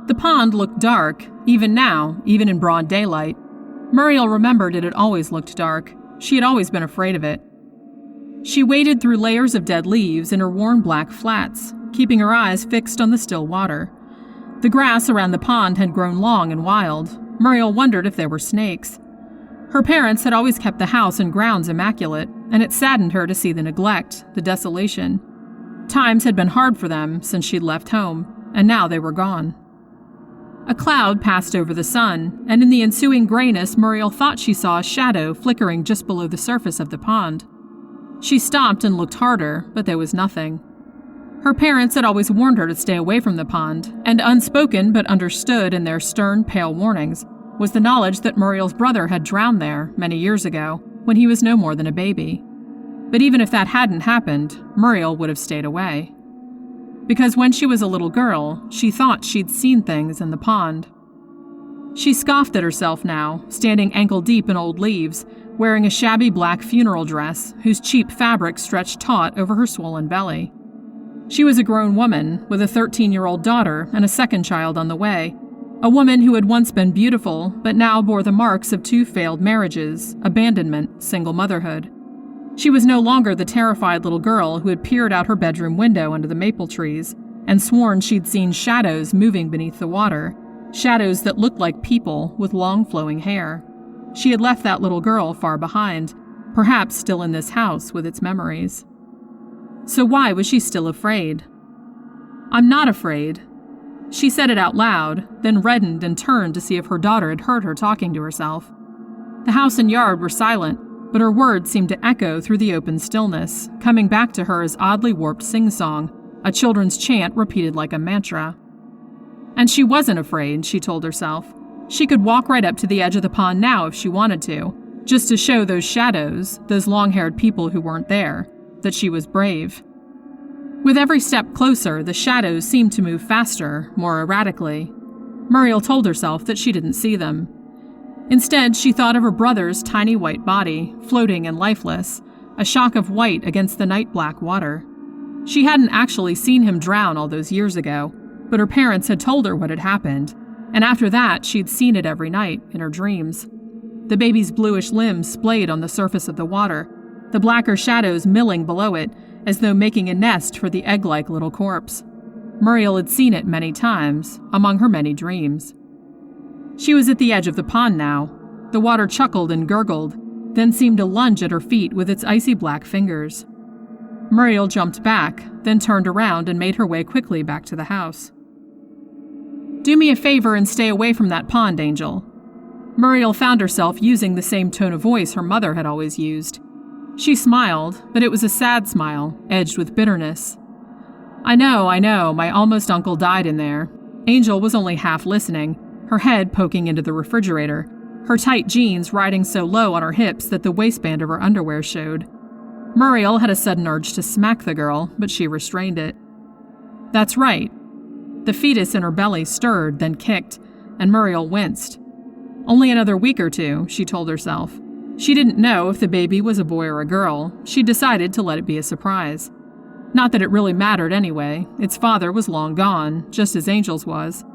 The pond looked dark, even now, even in broad daylight. Muriel remembered it had always looked dark. She had always been afraid of it. She waded through layers of dead leaves in her worn black flats, keeping her eyes fixed on the still water. The grass around the pond had grown long and wild. Muriel wondered if there were snakes. Her parents had always kept the house and grounds immaculate, and it saddened her to see the neglect, the desolation. Times had been hard for them since she'd left home, and now they were gone. A cloud passed over the sun, and in the ensuing grayness Muriel thought she saw a shadow flickering just below the surface of the pond. She stopped and looked harder, but there was nothing. Her parents had always warned her to stay away from the pond, and unspoken but understood in their stern, pale warnings was the knowledge that Muriel's brother had drowned there many years ago, when he was no more than a baby. But even if that hadn't happened, Muriel would have stayed away. Because when she was a little girl, she thought she'd seen things in the pond. She scoffed at herself now, standing ankle-deep in old leaves, wearing a shabby black funeral dress whose cheap fabric stretched taut over her swollen belly. She was a grown woman, with a 13-year-old daughter and a second child on the way, a woman who had once been beautiful, but now bore the marks of 2 failed marriages, abandonment, single motherhood. She was no longer the terrified little girl who had peered out her bedroom window under the maple trees and sworn she'd seen shadows moving beneath the water, shadows that looked like people with long flowing hair. She had left that little girl far behind, perhaps still in this house with its memories. So why was she still afraid? "I'm not afraid." She said it out loud, then reddened and turned to see if her daughter had heard her talking to herself. The house and yard were silent, but her words seemed to echo through the open stillness, coming back to her as oddly warped sing-song, a children's chant repeated like a mantra. And she wasn't afraid, she told herself. She could walk right up to the edge of the pond now if she wanted to, just to show those shadows, those long-haired people who weren't there, that she was brave. With every step closer, the shadows seemed to move faster, more erratically. Muriel told herself that she didn't see them. Instead, she thought of her brother's tiny white body, floating and lifeless, a shock of white against the night-black water. She hadn't actually seen him drown all those years ago, but her parents had told her what had happened, and after that she'd seen it every night in her dreams. The baby's bluish limbs splayed on the surface of the water, the blacker shadows milling below it, as though making a nest for the egg-like little corpse. Muriel had seen it many times, among her many dreams. She was at the edge of the pond now. The water chuckled and gurgled, then seemed to lunge at her feet with its icy black fingers. Muriel jumped back, then turned around and made her way quickly back to the house. "Do me a favor and stay away from that pond, Angel." Muriel found herself using the same tone of voice her mother had always used. She smiled, but it was a sad smile, edged with bitterness. I know, my almost uncle died in there." Angel was only half listening, her head poking into the refrigerator, her tight jeans riding so low on her hips that the waistband of her underwear showed. Muriel had a sudden urge to smack the girl, but she restrained it. "That's right." The fetus in her belly stirred, then kicked, and Muriel winced. Only another week or 2, she told herself. She didn't know if the baby was a boy or a girl. She decided to let it be a surprise. Not that it really mattered anyway. Its father was long gone, just as Angel's was.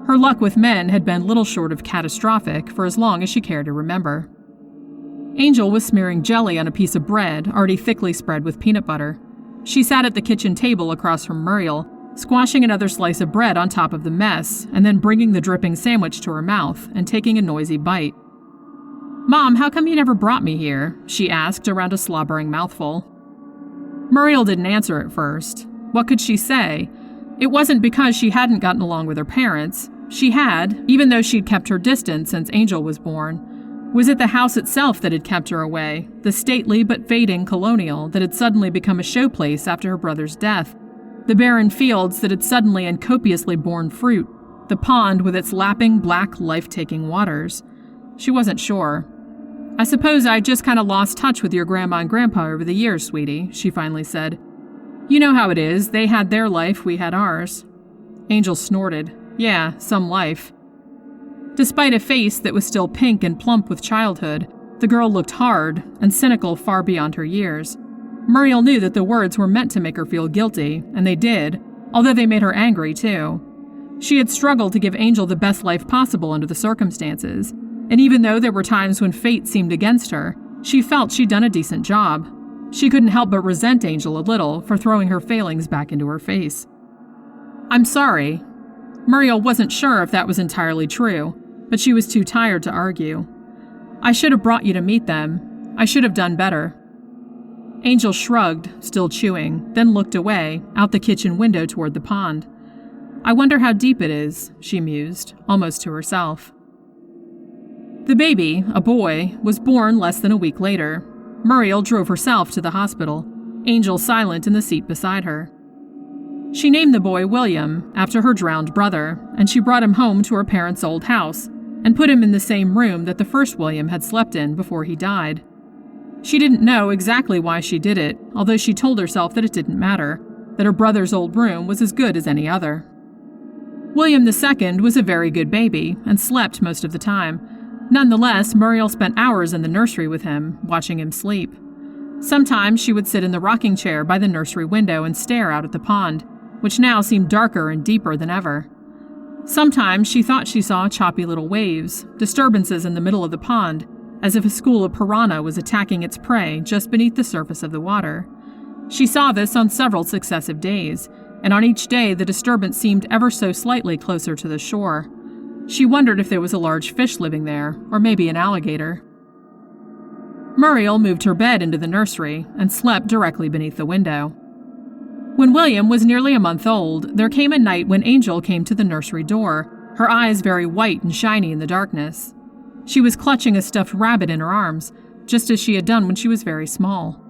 Her luck with men had been little short of catastrophic for as long as she cared to remember. Angel was smearing jelly on a piece of bread already thickly spread with peanut butter. She sat at the kitchen table across from Muriel, squashing another slice of bread on top of the mess, and then bringing the dripping sandwich to her mouth and taking a noisy bite. "Mom, how come you never brought me here?" she asked around a slobbering mouthful. Muriel didn't answer at first. What could she say? It wasn't because she hadn't gotten along with her parents. She had, even though she'd kept her distance since Angel was born. Was it the house itself that had kept her away, the stately but fading colonial that had suddenly become a showplace after her brother's death, the barren fields that had suddenly and copiously borne fruit, the pond with its lapping black life-taking waters? She wasn't sure. "I suppose I just kind of lost touch with your grandma and grandpa over the years, sweetie," she finally said. "You know how it is. They had their life, we had ours." Angel snorted. Yeah, some life. Despite a face that was still pink and plump with childhood, the girl looked hard and cynical far beyond her years. Muriel knew that the words were meant to make her feel guilty, and they did, although they made her angry too. She had struggled to give Angel the best life possible under the circumstances, and even though there were times when fate seemed against her, she felt she'd done a decent job. She couldn't help but resent Angel a little for throwing her failings back into her face. "I'm sorry." Muriel wasn't sure if that was entirely true, but she was too tired to argue. "I should have brought you to meet them. I should have done better." Angel shrugged, still chewing, then looked away, out the kitchen window toward the pond. "I wonder how deep it is," she mused, almost to herself. The baby, a boy, was born less than a week later. Muriel drove herself to the hospital, Angel silent in the seat beside her. She named the boy William, after her drowned brother, and she brought him home to her parents' old house and put him in the same room that the first William had slept in before he died. She didn't know exactly why she did it, although she told herself that it didn't matter, that her brother's old room was as good as any other. William II was a very good baby and slept most of the time. Nonetheless, Muriel spent hours in the nursery with him, watching him sleep. Sometimes she would sit in the rocking chair by the nursery window and stare out at the pond, which now seemed darker and deeper than ever. Sometimes she thought she saw choppy little waves, disturbances in the middle of the pond, as if a school of piranha was attacking its prey just beneath the surface of the water. She saw this on several successive days, and on each day the disturbance seemed ever so slightly closer to the shore. She wondered if there was a large fish living there, or maybe an alligator. Muriel moved her bed into the nursery and slept directly beneath the window. When William was nearly a month old, there came a night when Angel came to the nursery door, her eyes very white and shiny in the darkness. She was clutching a stuffed rabbit in her arms, just as she had done when she was very small.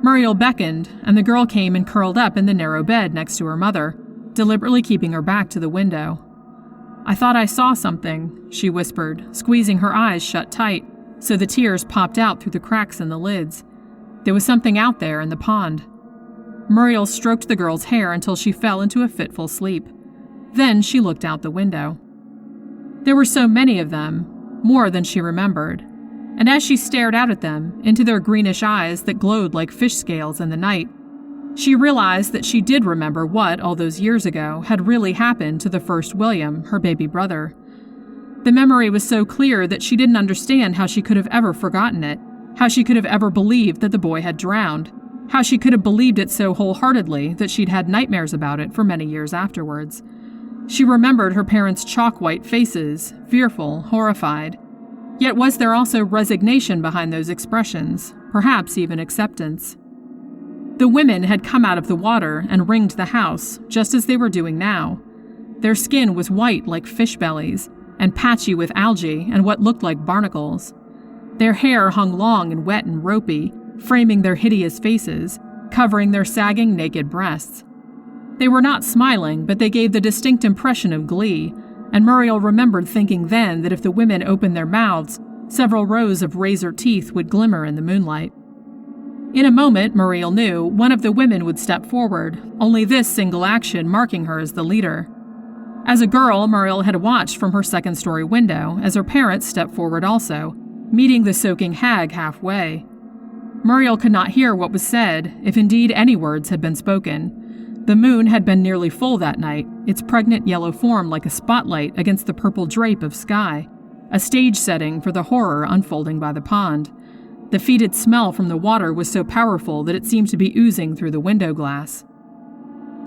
Muriel beckoned, and the girl came and curled up in the narrow bed next to her mother, deliberately keeping her back to the window. "I thought I saw something," she whispered, squeezing her eyes shut tight, so the tears popped out through the cracks in the lids. There was something out there in the pond. Muriel stroked the girl's hair until she fell into a fitful sleep. Then she looked out the window. There were so many of them, more than she remembered, and as she stared out at them, into their greenish eyes that glowed like fish scales in the night, she realized that she did remember what, all those years ago, had really happened to the first William, her baby brother. The memory was so clear that she didn't understand how she could have ever forgotten it, how she could have ever believed that the boy had drowned, how she could have believed it so wholeheartedly that she'd had nightmares about it for many years afterwards. She remembered her parents' chalk-white faces, fearful, horrified. Yet was there also resignation behind those expressions, perhaps even acceptance? The women had come out of the water and ringed the house, just as they were doing now. Their skin was white like fish bellies, and patchy with algae and what looked like barnacles. Their hair hung long and wet and ropey, framing their hideous faces, covering their sagging naked breasts. They were not smiling, but they gave the distinct impression of glee, and Muriel remembered thinking then that if the women opened their mouths, several rows of razor teeth would glimmer in the moonlight. In a moment, Muriel knew, one of the women would step forward, only this single action marking her as the leader. As a girl, Muriel had watched from her second-story window as her parents stepped forward also, meeting the soaking hag halfway. Muriel could not hear what was said, if indeed any words had been spoken. The moon had been nearly full that night, its pregnant yellow form like a spotlight against the purple drape of sky, a stage setting for the horror unfolding by the pond. The fetid smell from the water was so powerful that it seemed to be oozing through the window glass.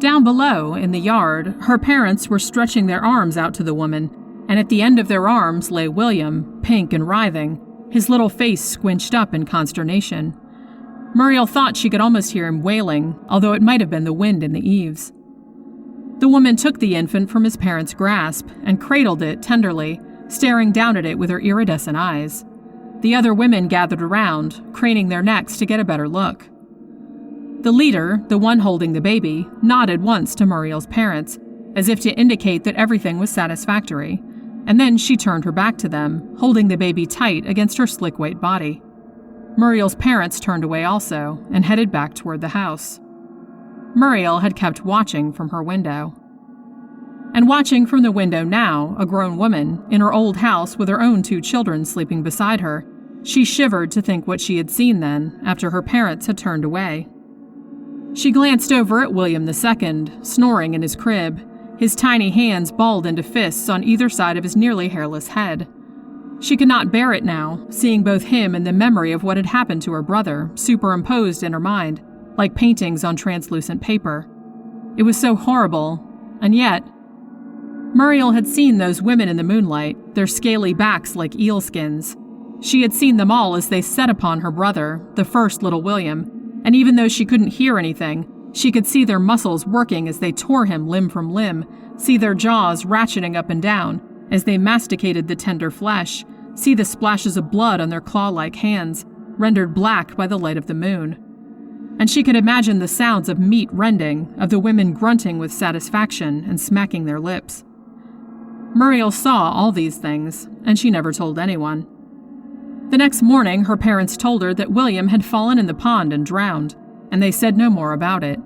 Down below, in the yard, her parents were stretching their arms out to the woman, and at the end of their arms lay William, pink and writhing, his little face squinched up in consternation. Muriel thought she could almost hear him wailing, although it might have been the wind in the eaves. The woman took the infant from his parents' grasp and cradled it tenderly, staring down at it with her iridescent eyes. The other women gathered around, craning their necks to get a better look. The leader, the one holding the baby, nodded once to Muriel's parents, as if to indicate that everything was satisfactory, and then she turned her back to them, holding the baby tight against her slick white body. Muriel's parents turned away also, and headed back toward the house. Muriel had kept watching from her window. And watching from the window now, a grown woman, in her old house with her own 2 children sleeping beside her, she shivered to think what she had seen then, after her parents had turned away. She glanced over at William II, snoring in his crib, his tiny hands balled into fists on either side of his nearly hairless head. She could not bear it now, seeing both him and the memory of what had happened to her brother superimposed in her mind, like paintings on translucent paper. It was so horrible, and yet... Muriel had seen those women in the moonlight, their scaly backs like eel skins. She had seen them all as they set upon her brother, the first little William, and even though she couldn't hear anything, she could see their muscles working as they tore him limb from limb, see their jaws ratcheting up and down as they masticated the tender flesh, see the splashes of blood on their claw-like hands, rendered black by the light of the moon. And she could imagine the sounds of meat rending, of the women grunting with satisfaction and smacking their lips. Muriel saw all these things, and she never told anyone. The next morning, her parents told her that William had fallen in the pond and drowned, and they said no more about it.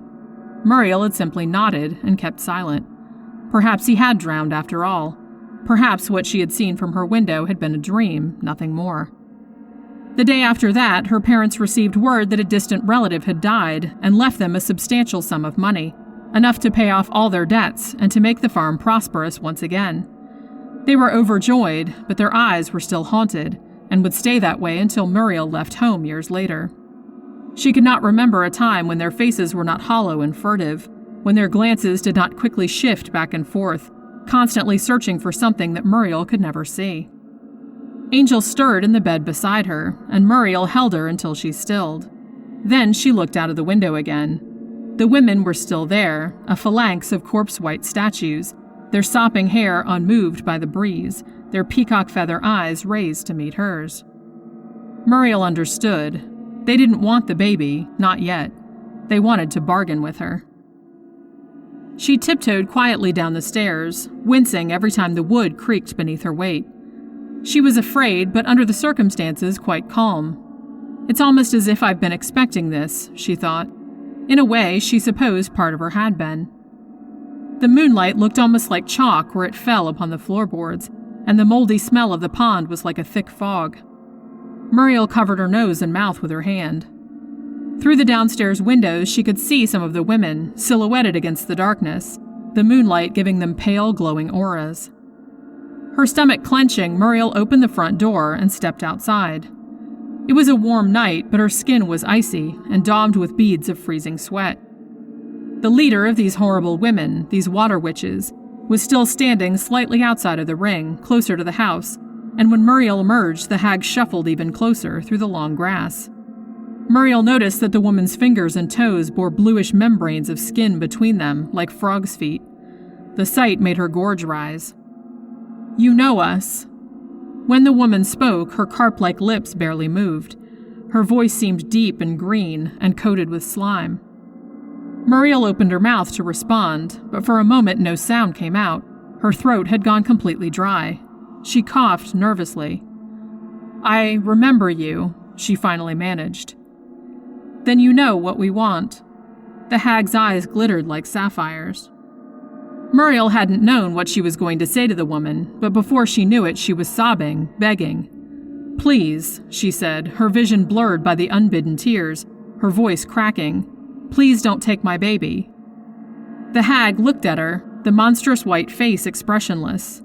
Muriel had simply nodded and kept silent. Perhaps he had drowned after all. Perhaps what she had seen from her window had been a dream, nothing more. The day after that, her parents received word that a distant relative had died and left them a substantial sum of money, enough to pay off all their debts and to make the farm prosperous once again. They were overjoyed, but their eyes were still haunted, and would stay that way until Muriel left home years later. She could not remember a time when their faces were not hollow and furtive, when their glances did not quickly shift back and forth, constantly searching for something that Muriel could never see. Angel stirred in the bed beside her, and Muriel held her until she stilled. Then she looked out of the window again. The women were still there, a phalanx of corpse-white statues, their sopping hair unmoved by the breeze, their peacock feather eyes raised to meet hers. Muriel understood. They didn't want the baby, not yet. They wanted to bargain with her. She tiptoed quietly down the stairs, wincing every time the wood creaked beneath her weight. She was afraid, but under the circumstances, quite calm. It's almost as if I've been expecting this, she thought. In a way, she supposed part of her had been. The moonlight looked almost like chalk where it fell upon the floorboards, and the moldy smell of the pond was like a thick fog. Muriel covered her nose and mouth with her hand. Through the downstairs windows, she could see some of the women, silhouetted against the darkness, the moonlight giving them pale, glowing auras. Her stomach clenching, Muriel opened the front door and stepped outside. It was a warm night, but her skin was icy and daubed with beads of freezing sweat. The leader of these horrible women, these water witches, was still standing slightly outside of the ring, closer to the house, and when Muriel emerged, the hag shuffled even closer through the long grass. Muriel noticed that the woman's fingers and toes bore bluish membranes of skin between them, like frogs' feet. The sight made her gorge rise. "You know us." When the woman spoke, her carp-like lips barely moved. Her voice seemed deep and green and coated with slime. Muriel opened her mouth to respond, but for a moment no sound came out. Her throat had gone completely dry. She coughed nervously. "I remember you," she finally managed. "Then you know what we want." The hag's eyes glittered like sapphires. Muriel hadn't known what she was going to say to the woman, but before she knew it, she was sobbing, begging. "Please," she said, her vision blurred by the unbidden tears, her voice cracking. "Please don't take my baby." The hag looked at her, the monstrous white face expressionless.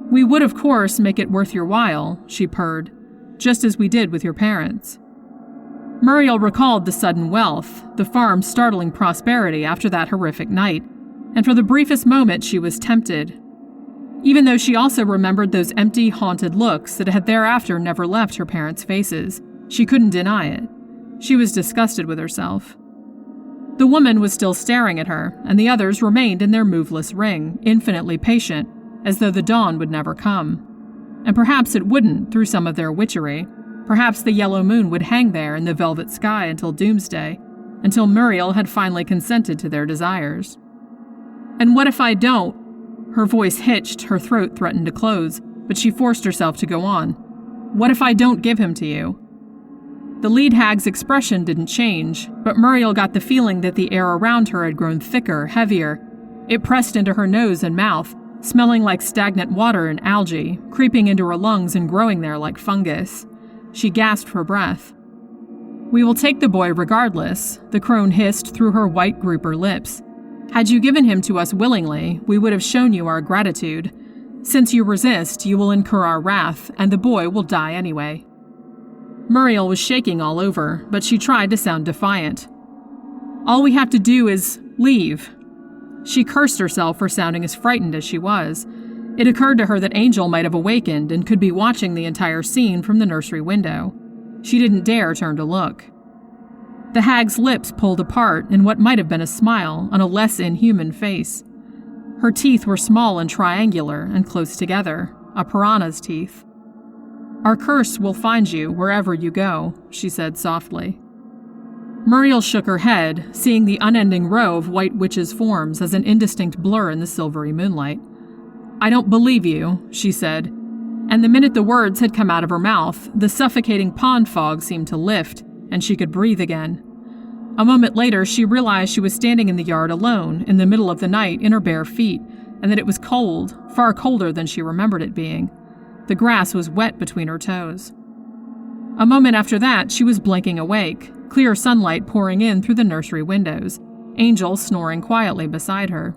"We would, of course, make it worth your while," she purred, "just as we did with your parents." Muriel recalled the sudden wealth, the farm's startling prosperity after that horrific night, and for the briefest moment she was tempted. Even though she also remembered those empty, haunted looks that had thereafter never left her parents' faces, she couldn't deny it. She was disgusted with herself. The woman was still staring at her, and the others remained in their moveless ring, infinitely patient, as though the dawn would never come. And perhaps it wouldn't, through some of their witchery. Perhaps the yellow moon would hang there in the velvet sky until doomsday, until Muriel had finally consented to their desires. "And what if I don't?" Her voice hitched, her throat threatened to close, but she forced herself to go on. "What if I don't give him to you?" The lead hag's expression didn't change, but Muriel got the feeling that the air around her had grown thicker, heavier. It pressed into her nose and mouth, smelling like stagnant water and algae, creeping into her lungs and growing there like fungus. She gasped for breath. "We will take the boy regardless," the crone hissed through her white grouper lips. Had you given him to us willingly, we would have shown you our gratitude. Since you resist, you will incur our wrath, and the boy will die anyway." Muriel was shaking all over, but she tried to sound defiant. "All we have to do is leave." She cursed herself for sounding as frightened as she was. It occurred to her that Angel might have awakened and could be watching the entire scene from the nursery window. She didn't dare turn to look. The hag's lips pulled apart in what might have been a smile on a less inhuman face. Her teeth were small and triangular and close together, a piranha's teeth. "Our curse will find you wherever you go," she said softly. Muriel shook her head, seeing the unending row of white witches' forms as an indistinct blur in the silvery moonlight. "I don't believe you," she said, and the minute the words had come out of her mouth, the suffocating pond fog seemed to lift, and she could breathe again. A moment later, she realized she was standing in the yard alone, in the middle of the night, in her bare feet, and that it was cold, far colder than she remembered it being. The grass was wet between her toes. A moment after that, she was blinking awake, clear sunlight pouring in through the nursery windows, Angel snoring quietly beside her.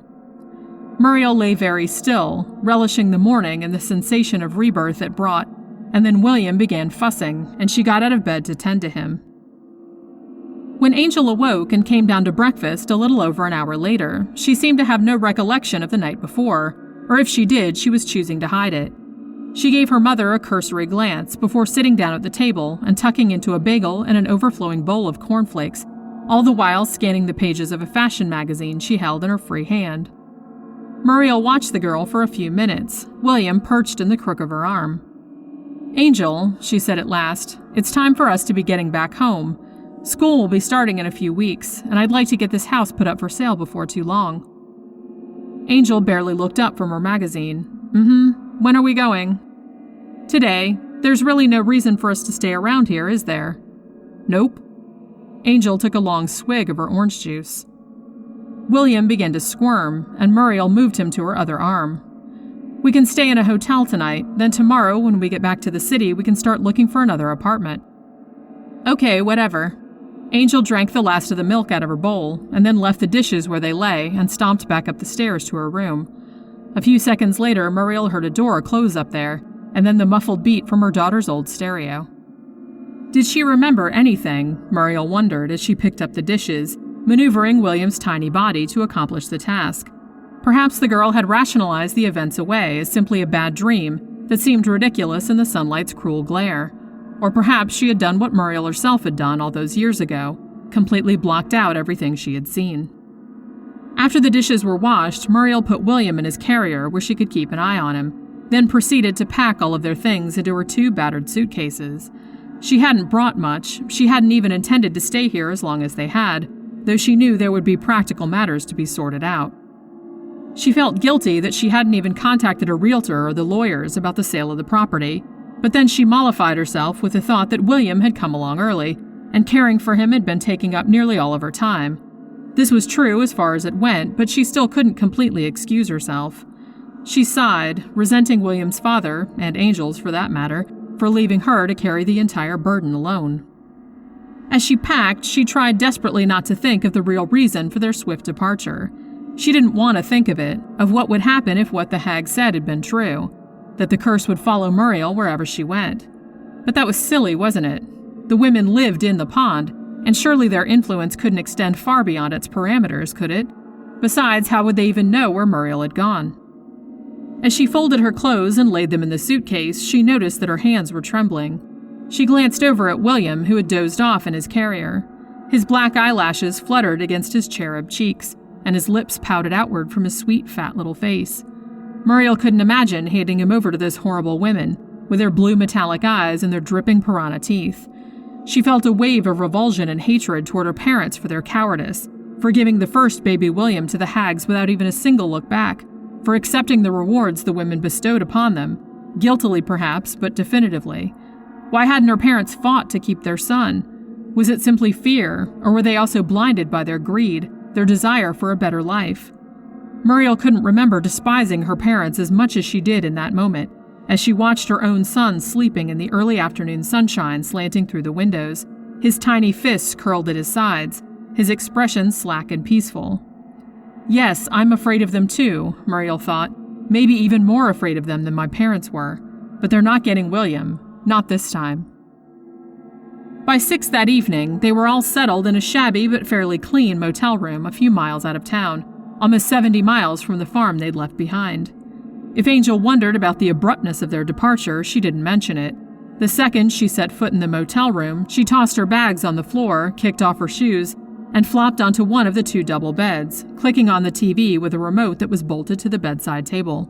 Muriel lay very still, relishing the morning and the sensation of rebirth it brought, and then William began fussing, and she got out of bed to tend to him. When Angel awoke and came down to breakfast a little over an hour later, she seemed to have no recollection of the night before, or if she did, she was choosing to hide it. She gave her mother a cursory glance before sitting down at the table and tucking into a bagel and an overflowing bowl of cornflakes, all the while scanning the pages of a fashion magazine she held in her free hand. Muriel watched the girl for a few minutes, William perched in the crook of her arm. "Angel," she said at last, "it's time for us to be getting back home. School will be starting in a few weeks, and I'd like to get this house put up for sale before too long." Angel barely looked up from her magazine. When are we going?" "Today. There's really no reason for us to stay around here, is there?" "Nope." Angel took a long swig of her orange juice. William began to squirm, and Muriel moved him to her other arm. "We can stay in a hotel tonight, then tomorrow when we get back to the city we can start looking for another apartment." "Okay, whatever." Angel drank the last of the milk out of her bowl, and then left the dishes where they lay and stomped back up the stairs to her room. A few seconds later, Muriel heard a door close up there, and then the muffled beat from her daughter's old stereo. Did she remember anything, Muriel wondered as she picked up the dishes, maneuvering William's tiny body to accomplish the task. Perhaps the girl had rationalized the events away as simply a bad dream that seemed ridiculous in the sunlight's cruel glare. Or perhaps she had done what Muriel herself had done all those years ago, completely blocked out everything she had seen. After the dishes were washed, Muriel put William in his carrier where she could keep an eye on him, then proceeded to pack all of their things into her 2 battered suitcases. She hadn't brought much, she hadn't even intended to stay here as long as they had, though she knew there would be practical matters to be sorted out. She felt guilty that she hadn't even contacted a realtor or the lawyers about the sale of the property, but then she mollified herself with the thought that William had come along early, and caring for him had been taking up nearly all of her time. This was true as far as it went, but she still couldn't completely excuse herself. She sighed, resenting William's father, and Angel's for that matter, for leaving her to carry the entire burden alone. As she packed, she tried desperately not to think of the real reason for their swift departure. She didn't want to think of it, of what would happen if what the hag said had been true, that the curse would follow Muriel wherever she went. But that was silly, wasn't it? The women lived in the pond, and surely their influence couldn't extend far beyond its parameters, could it? Besides, how would they even know where Muriel had gone? As she folded her clothes and laid them in the suitcase, she noticed that her hands were trembling. She glanced over at William, who had dozed off in his carrier. His black eyelashes fluttered against his cherub cheeks, and his lips pouted outward from his sweet, fat little face. Muriel couldn't imagine handing him over to those horrible women, with their blue metallic eyes and their dripping piranha teeth. She felt a wave of revulsion and hatred toward her parents for their cowardice, for giving the first baby William to the hags without even a single look back, for accepting the rewards the women bestowed upon them, guiltily perhaps, but definitively. Why hadn't her parents fought to keep their son? Was it simply fear, or were they also blinded by their greed, their desire for a better life? Muriel couldn't remember despising her parents as much as she did in that moment, as she watched her own son sleeping in the early afternoon sunshine slanting through the windows, his tiny fists curled at his sides, his expression slack and peaceful. Yes, I'm afraid of them too, Muriel thought. Maybe even more afraid of them than my parents were. But they're not getting William. Not this time. By 6 that evening, they were all settled in a shabby but fairly clean motel room a few miles out of town, almost 70 miles from the farm they'd left behind. If Angel wondered about the abruptness of their departure, she didn't mention it. The second she set foot in the motel room, she tossed her bags on the floor, kicked off her shoes, and flopped onto one of the 2 double beds, clicking on the TV with a remote that was bolted to the bedside table.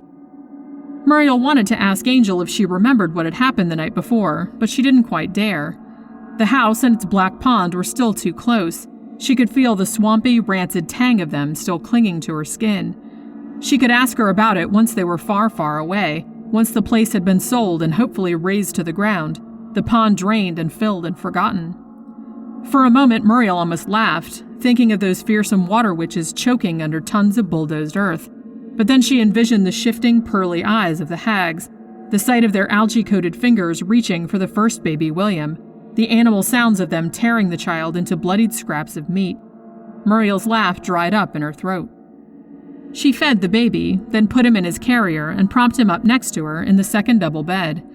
Muriel wanted to ask Angel if she remembered what had happened the night before, but she didn't quite dare. The house and its black pond were still too close. She could feel the swampy, rancid tang of them still clinging to her skin. She could ask her about it once they were far, far away, once the place had been sold and hopefully razed to the ground, the pond drained and filled and forgotten. For a moment, Muriel almost laughed, thinking of those fearsome water witches choking under tons of bulldozed earth. But then she envisioned the shifting, pearly eyes of the hags, the sight of their algae-coated fingers reaching for the first baby William, the animal sounds of them tearing the child into bloodied scraps of meat. Muriel's laugh dried up in her throat. She fed the baby, then put him in his carrier and propped him up next to her in the second double bed.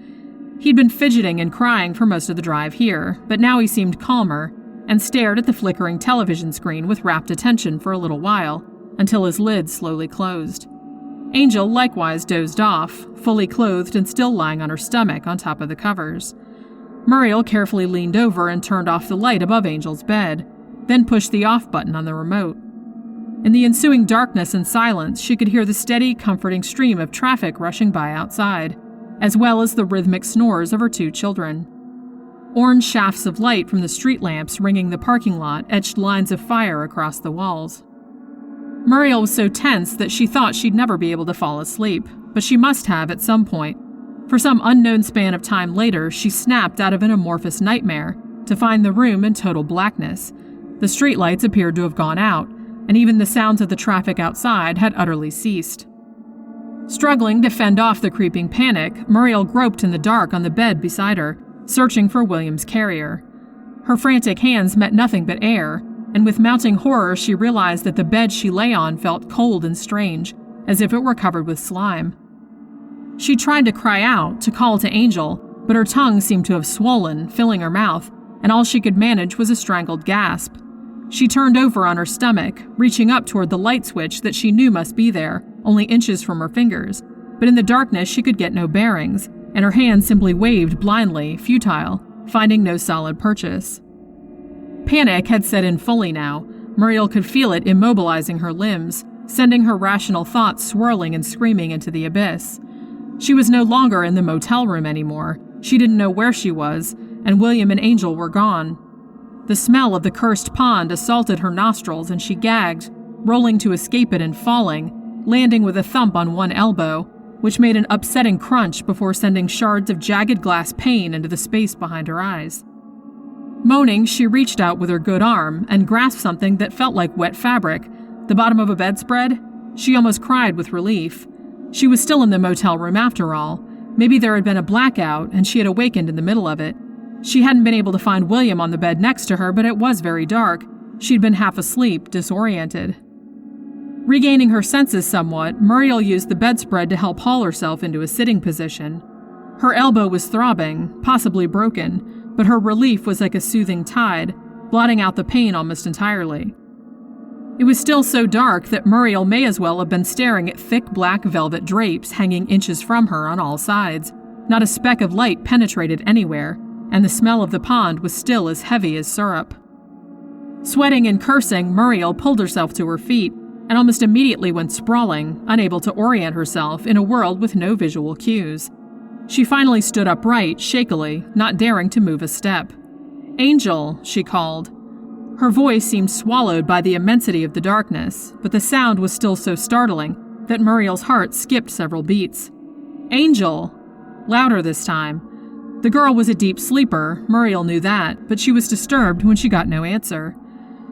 He'd been fidgeting and crying for most of the drive here, but now he seemed calmer and stared at the flickering television screen with rapt attention for a little while, until his lids slowly closed. Angel likewise dozed off, fully clothed and still lying on her stomach on top of the covers. Muriel carefully leaned over and turned off the light above Angel's bed, then pushed the off button on the remote. In the ensuing darkness and silence, she could hear the steady, comforting stream of traffic rushing by outside, as well as the rhythmic snores of her 2 children. Orange shafts of light from the street lamps ringing the parking lot etched lines of fire across the walls. Muriel was so tense that she thought she'd never be able to fall asleep, but she must have at some point. For some unknown span of time later, she snapped out of an amorphous nightmare to find the room in total blackness. The streetlights appeared to have gone out, and even the sounds of the traffic outside had utterly ceased. Struggling to fend off the creeping panic, Muriel groped in the dark on the bed beside her, searching for William's carrier. Her frantic hands met nothing but air, and with mounting horror she realized that the bed she lay on felt cold and strange, as if it were covered with slime. She tried to cry out, to call to Angel, but her tongue seemed to have swollen, filling her mouth, and all she could manage was a strangled gasp. She turned over on her stomach, reaching up toward the light switch that she knew must be there, only inches from her fingers, but in the darkness she could get no bearings, and her hand simply waved blindly, futile, finding no solid purchase. Panic had set in fully now. Muriel could feel it immobilizing her limbs, sending her rational thoughts swirling and screaming into the abyss. She was no longer in the motel room anymore. She didn't know where she was, and William and Angel were gone. The smell of the cursed pond assaulted her nostrils and she gagged, rolling to escape it and falling, landing with a thump on one elbow, which made an upsetting crunch before sending shards of jagged glass pane into the space behind her eyes. Moaning, she reached out with her good arm and grasped something that felt like wet fabric, the bottom of a bedspread. She almost cried with relief. She was still in the motel room after all. Maybe there had been a blackout and she had awakened in the middle of it. She hadn't been able to find William on the bed next to her, but it was very dark. She'd been half asleep, disoriented. Regaining her senses somewhat, Muriel used the bedspread to help haul herself into a sitting position. Her elbow was throbbing, possibly broken, but her relief was like a soothing tide, blotting out the pain almost entirely. It was still so dark that Muriel may as well have been staring at thick black velvet drapes hanging inches from her on all sides. Not a speck of light penetrated anywhere, and the smell of the pond was still as heavy as syrup. Sweating and cursing, Muriel pulled herself to her feet and almost immediately went sprawling, unable to orient herself in a world with no visual cues. She finally stood upright, shakily, not daring to move a step. "Angel," she called. Her voice seemed swallowed by the immensity of the darkness, but the sound was still so startling that Muriel's heart skipped several beats. "Angel!" Louder this time. The girl was a deep sleeper, Muriel knew that, but she was disturbed when she got no answer.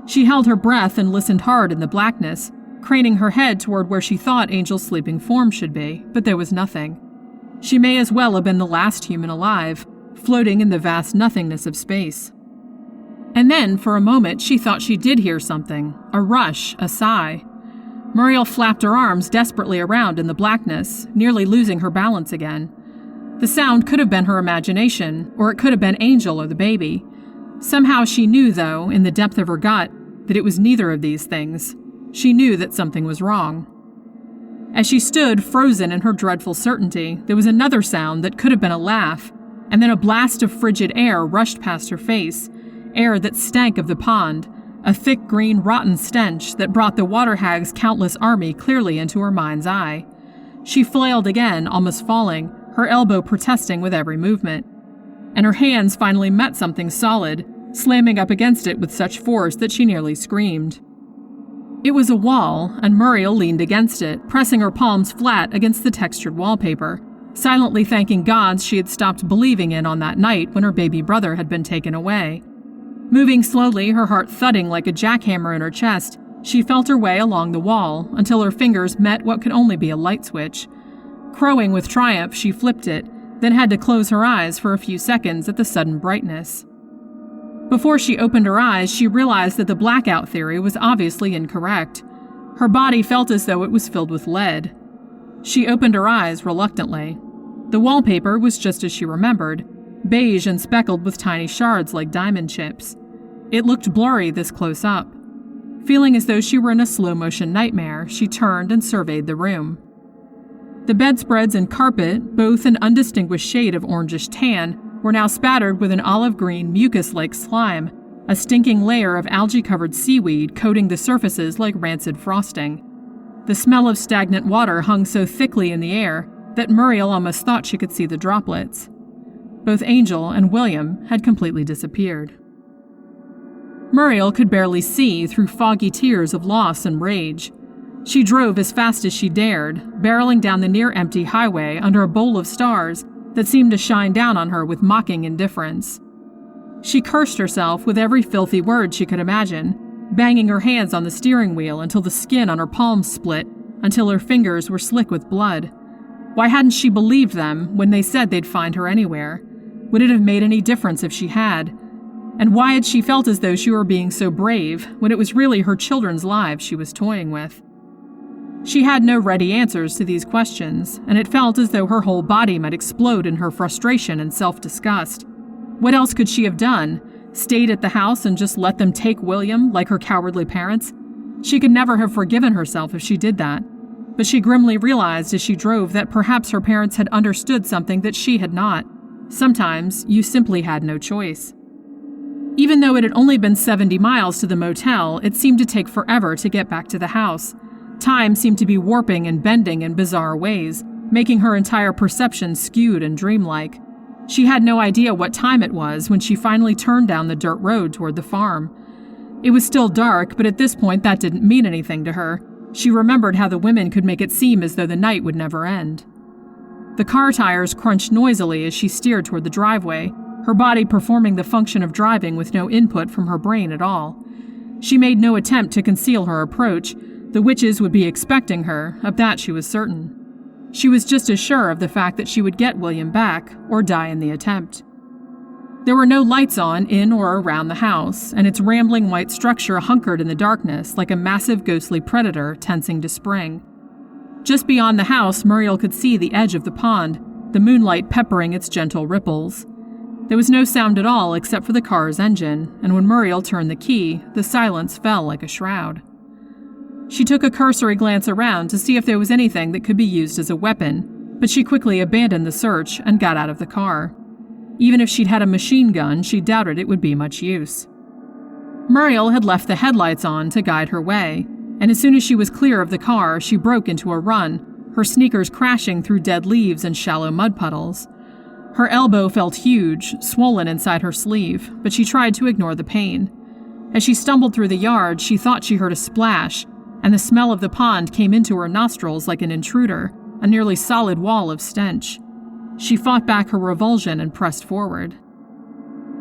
She held her breath and listened hard in the blackness, craning her head toward where she thought Angel's sleeping form should be, but there was nothing. She may as well have been the last human alive, floating in the vast nothingness of space. And then, for a moment, she thought she did hear something, a rush, a sigh. Muriel flapped her arms desperately around in the blackness, nearly losing her balance again. The sound could have been her imagination, or it could have been Angel or the baby. Somehow she knew, though, in the depth of her gut, that it was neither of these things. She knew that something was wrong. As she stood, frozen in her dreadful certainty, there was another sound that could have been a laugh, and then a blast of frigid air rushed past her face, air that stank of the pond, a thick green rotten stench that brought the water hag's countless army clearly into her mind's eye. She flailed again, almost falling, her elbow protesting with every movement. And her hands finally met something solid, slamming up against it with such force that she nearly screamed. It was a wall, and Muriel leaned against it, pressing her palms flat against the textured wallpaper, silently thanking gods she had stopped believing in on that night when her baby brother had been taken away. Moving slowly, her heart thudding like a jackhammer in her chest, she felt her way along the wall until her fingers met what could only be a light switch. Crowing with triumph, she flipped it, then had to close her eyes for a few seconds at the sudden brightness. Before she opened her eyes, she realized that the blackout theory was obviously incorrect. Her body felt as though it was filled with lead. She opened her eyes reluctantly. The wallpaper was just as she remembered, beige and speckled with tiny shards like diamond chips. It looked blurry this close up. Feeling as though she were in a slow-motion nightmare, she turned and surveyed the room. The bedspreads and carpet, both an undistinguished shade of orangish tan, were now spattered with an olive-green, mucus-like slime, a stinking layer of algae-covered seaweed coating the surfaces like rancid frosting. The smell of stagnant water hung so thickly in the air that Muriel almost thought she could see the droplets. Both Angel and William had completely disappeared. Muriel could barely see through foggy tears of loss and rage. She drove as fast as she dared, barreling down the near-empty highway under a bowl of stars that seemed to shine down on her with mocking indifference. She cursed herself with every filthy word she could imagine, banging her hands on the steering wheel until the skin on her palms split, until her fingers were slick with blood. Why hadn't she believed them when they said they'd find her anywhere? Would it have made any difference if she had? And why had she felt as though she were being so brave when it was really her children's lives she was toying with? She had no ready answers to these questions, and it felt as though her whole body might explode in her frustration and self-disgust. What else could she have done? Stayed at the house and just let them take William, like her cowardly parents? She could never have forgiven herself if she did that. But she grimly realized as she drove that perhaps her parents had understood something that she had not. Sometimes you simply had no choice. Even though it had only been 70 miles to the motel, it seemed to take forever to get back to the house. Time seemed to be warping and bending in bizarre ways, making her entire perception skewed and dreamlike. She had no idea what time it was when she finally turned down the dirt road toward the farm. It was still dark, but at this point that didn't mean anything to her. She remembered how the women could make it seem as though the night would never end. The car tires crunched noisily as she steered toward the driveway, her body performing the function of driving with no input from her brain at all. She made no attempt to conceal her approach. The witches would be expecting her, of that she was certain. She was just as sure of the fact that she would get William back, or die in the attempt. There were no lights on in or around the house, and its rambling white structure hunkered in the darkness like a massive ghostly predator tensing to spring. Just beyond the house, Muriel could see the edge of the pond, the moonlight peppering its gentle ripples. There was no sound at all except for the car's engine, and when Muriel turned the key, the silence fell like a shroud. She took a cursory glance around to see if there was anything that could be used as a weapon, but she quickly abandoned the search and got out of the car. Even if she'd had a machine gun, she doubted it would be much use. Muriel had left the headlights on to guide her way, and as soon as she was clear of the car, she broke into a run, her sneakers crashing through dead leaves and shallow mud puddles. Her elbow felt huge, swollen inside her sleeve, but she tried to ignore the pain. As she stumbled through the yard, she thought she heard a splash, and the smell of the pond came into her nostrils like an intruder, a nearly solid wall of stench. She fought back her revulsion and pressed forward.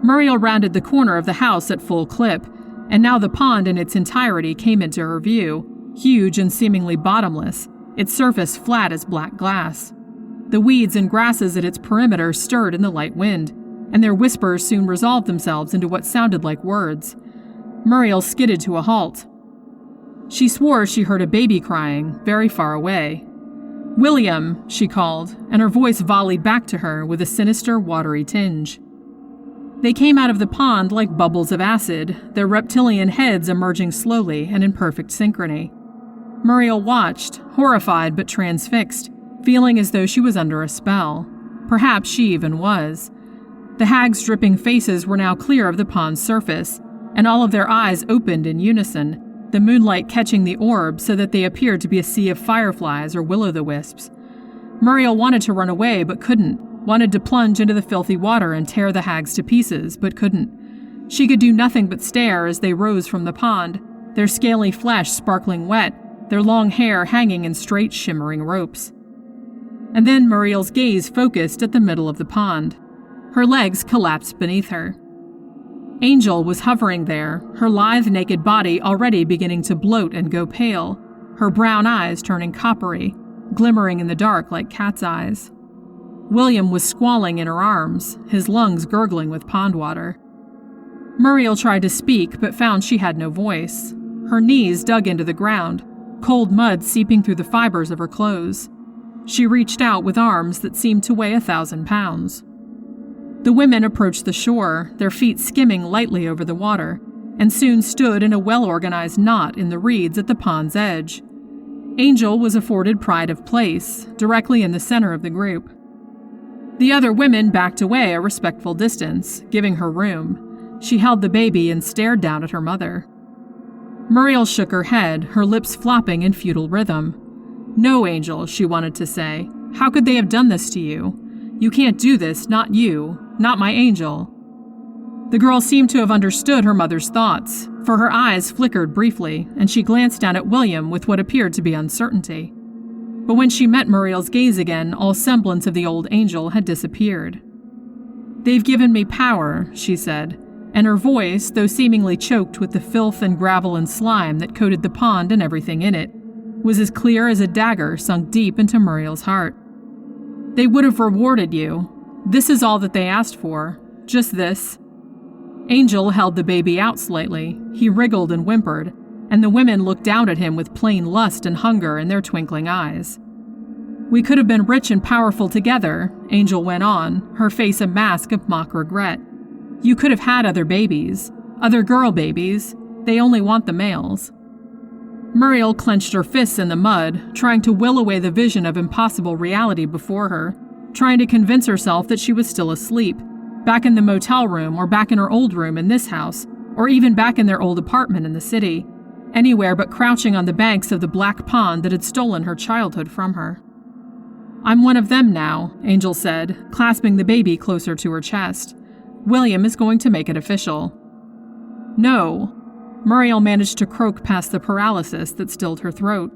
Muriel rounded the corner of the house at full clip, and now the pond in its entirety came into her view, huge and seemingly bottomless, its surface flat as black glass. The weeds and grasses at its perimeter stirred in the light wind, and their whispers soon resolved themselves into what sounded like words. Muriel skidded to a halt. She swore she heard a baby crying, very far away. "William," she called, and her voice volleyed back to her with a sinister, watery tinge. They came out of the pond like bubbles of acid, their reptilian heads emerging slowly and in perfect synchrony. Muriel watched, horrified but transfixed, feeling as though she was under a spell. Perhaps she even was. The hags' dripping faces were now clear of the pond's surface, and all of their eyes opened in unison, the moonlight catching the orbs so that they appeared to be a sea of fireflies or will-o'-the-wisps. Muriel wanted to run away but couldn't, wanted to plunge into the filthy water and tear the hags to pieces but couldn't. She could do nothing but stare as they rose from the pond, their scaly flesh sparkling wet, their long hair hanging in straight shimmering ropes. And then Muriel's gaze focused at the middle of the pond. Her legs collapsed beneath her. Angel was hovering there, her lithe naked body already beginning to bloat and go pale, her brown eyes turning coppery, glimmering in the dark like cat's eyes. William was squalling in her arms, his lungs gurgling with pond water. Muriel tried to speak but found she had no voice. Her knees dug into the ground, cold mud seeping through the fibers of her clothes. She reached out with arms that seemed to weigh 1,000 pounds. The women approached the shore, their feet skimming lightly over the water, and soon stood in a well-organized knot in the reeds at the pond's edge. Angel was afforded pride of place, directly in the center of the group. The other women backed away a respectful distance, giving her room. She held the baby and stared down at her mother. Muriel shook her head, her lips flopping in futile rhythm. "No, Angel," she wanted to say. "How could they have done this to you? You can't do this, not you, not my Angel." The girl seemed to have understood her mother's thoughts, for her eyes flickered briefly, and she glanced down at William with what appeared to be uncertainty. But when she met Muriel's gaze again, all semblance of the old Angel had disappeared. "They've given me power," she said, and her voice, though seemingly choked with the filth and gravel and slime that coated the pond and everything in it, was as clear as a dagger sunk deep into Muriel's heart. "They would have rewarded you. This is all that they asked for. Just this." Angel held the baby out slightly. He wriggled and whimpered, and the women looked down at him with plain lust and hunger in their twinkling eyes. "We could have been rich and powerful together," Angel went on, her face a mask of mock regret. "You could have had other babies, other girl babies. They only want the males." Muriel clenched her fists in the mud, trying to will away the vision of impossible reality before her, trying to convince herself that she was still asleep, back in the motel room or back in her old room in this house, or even back in their old apartment in the city, anywhere but crouching on the banks of the black pond that had stolen her childhood from her. "I'm one of them now," Angel said, clasping the baby closer to her chest. "William is going to make it official." "No." Muriel managed to croak past the paralysis that stilled her throat.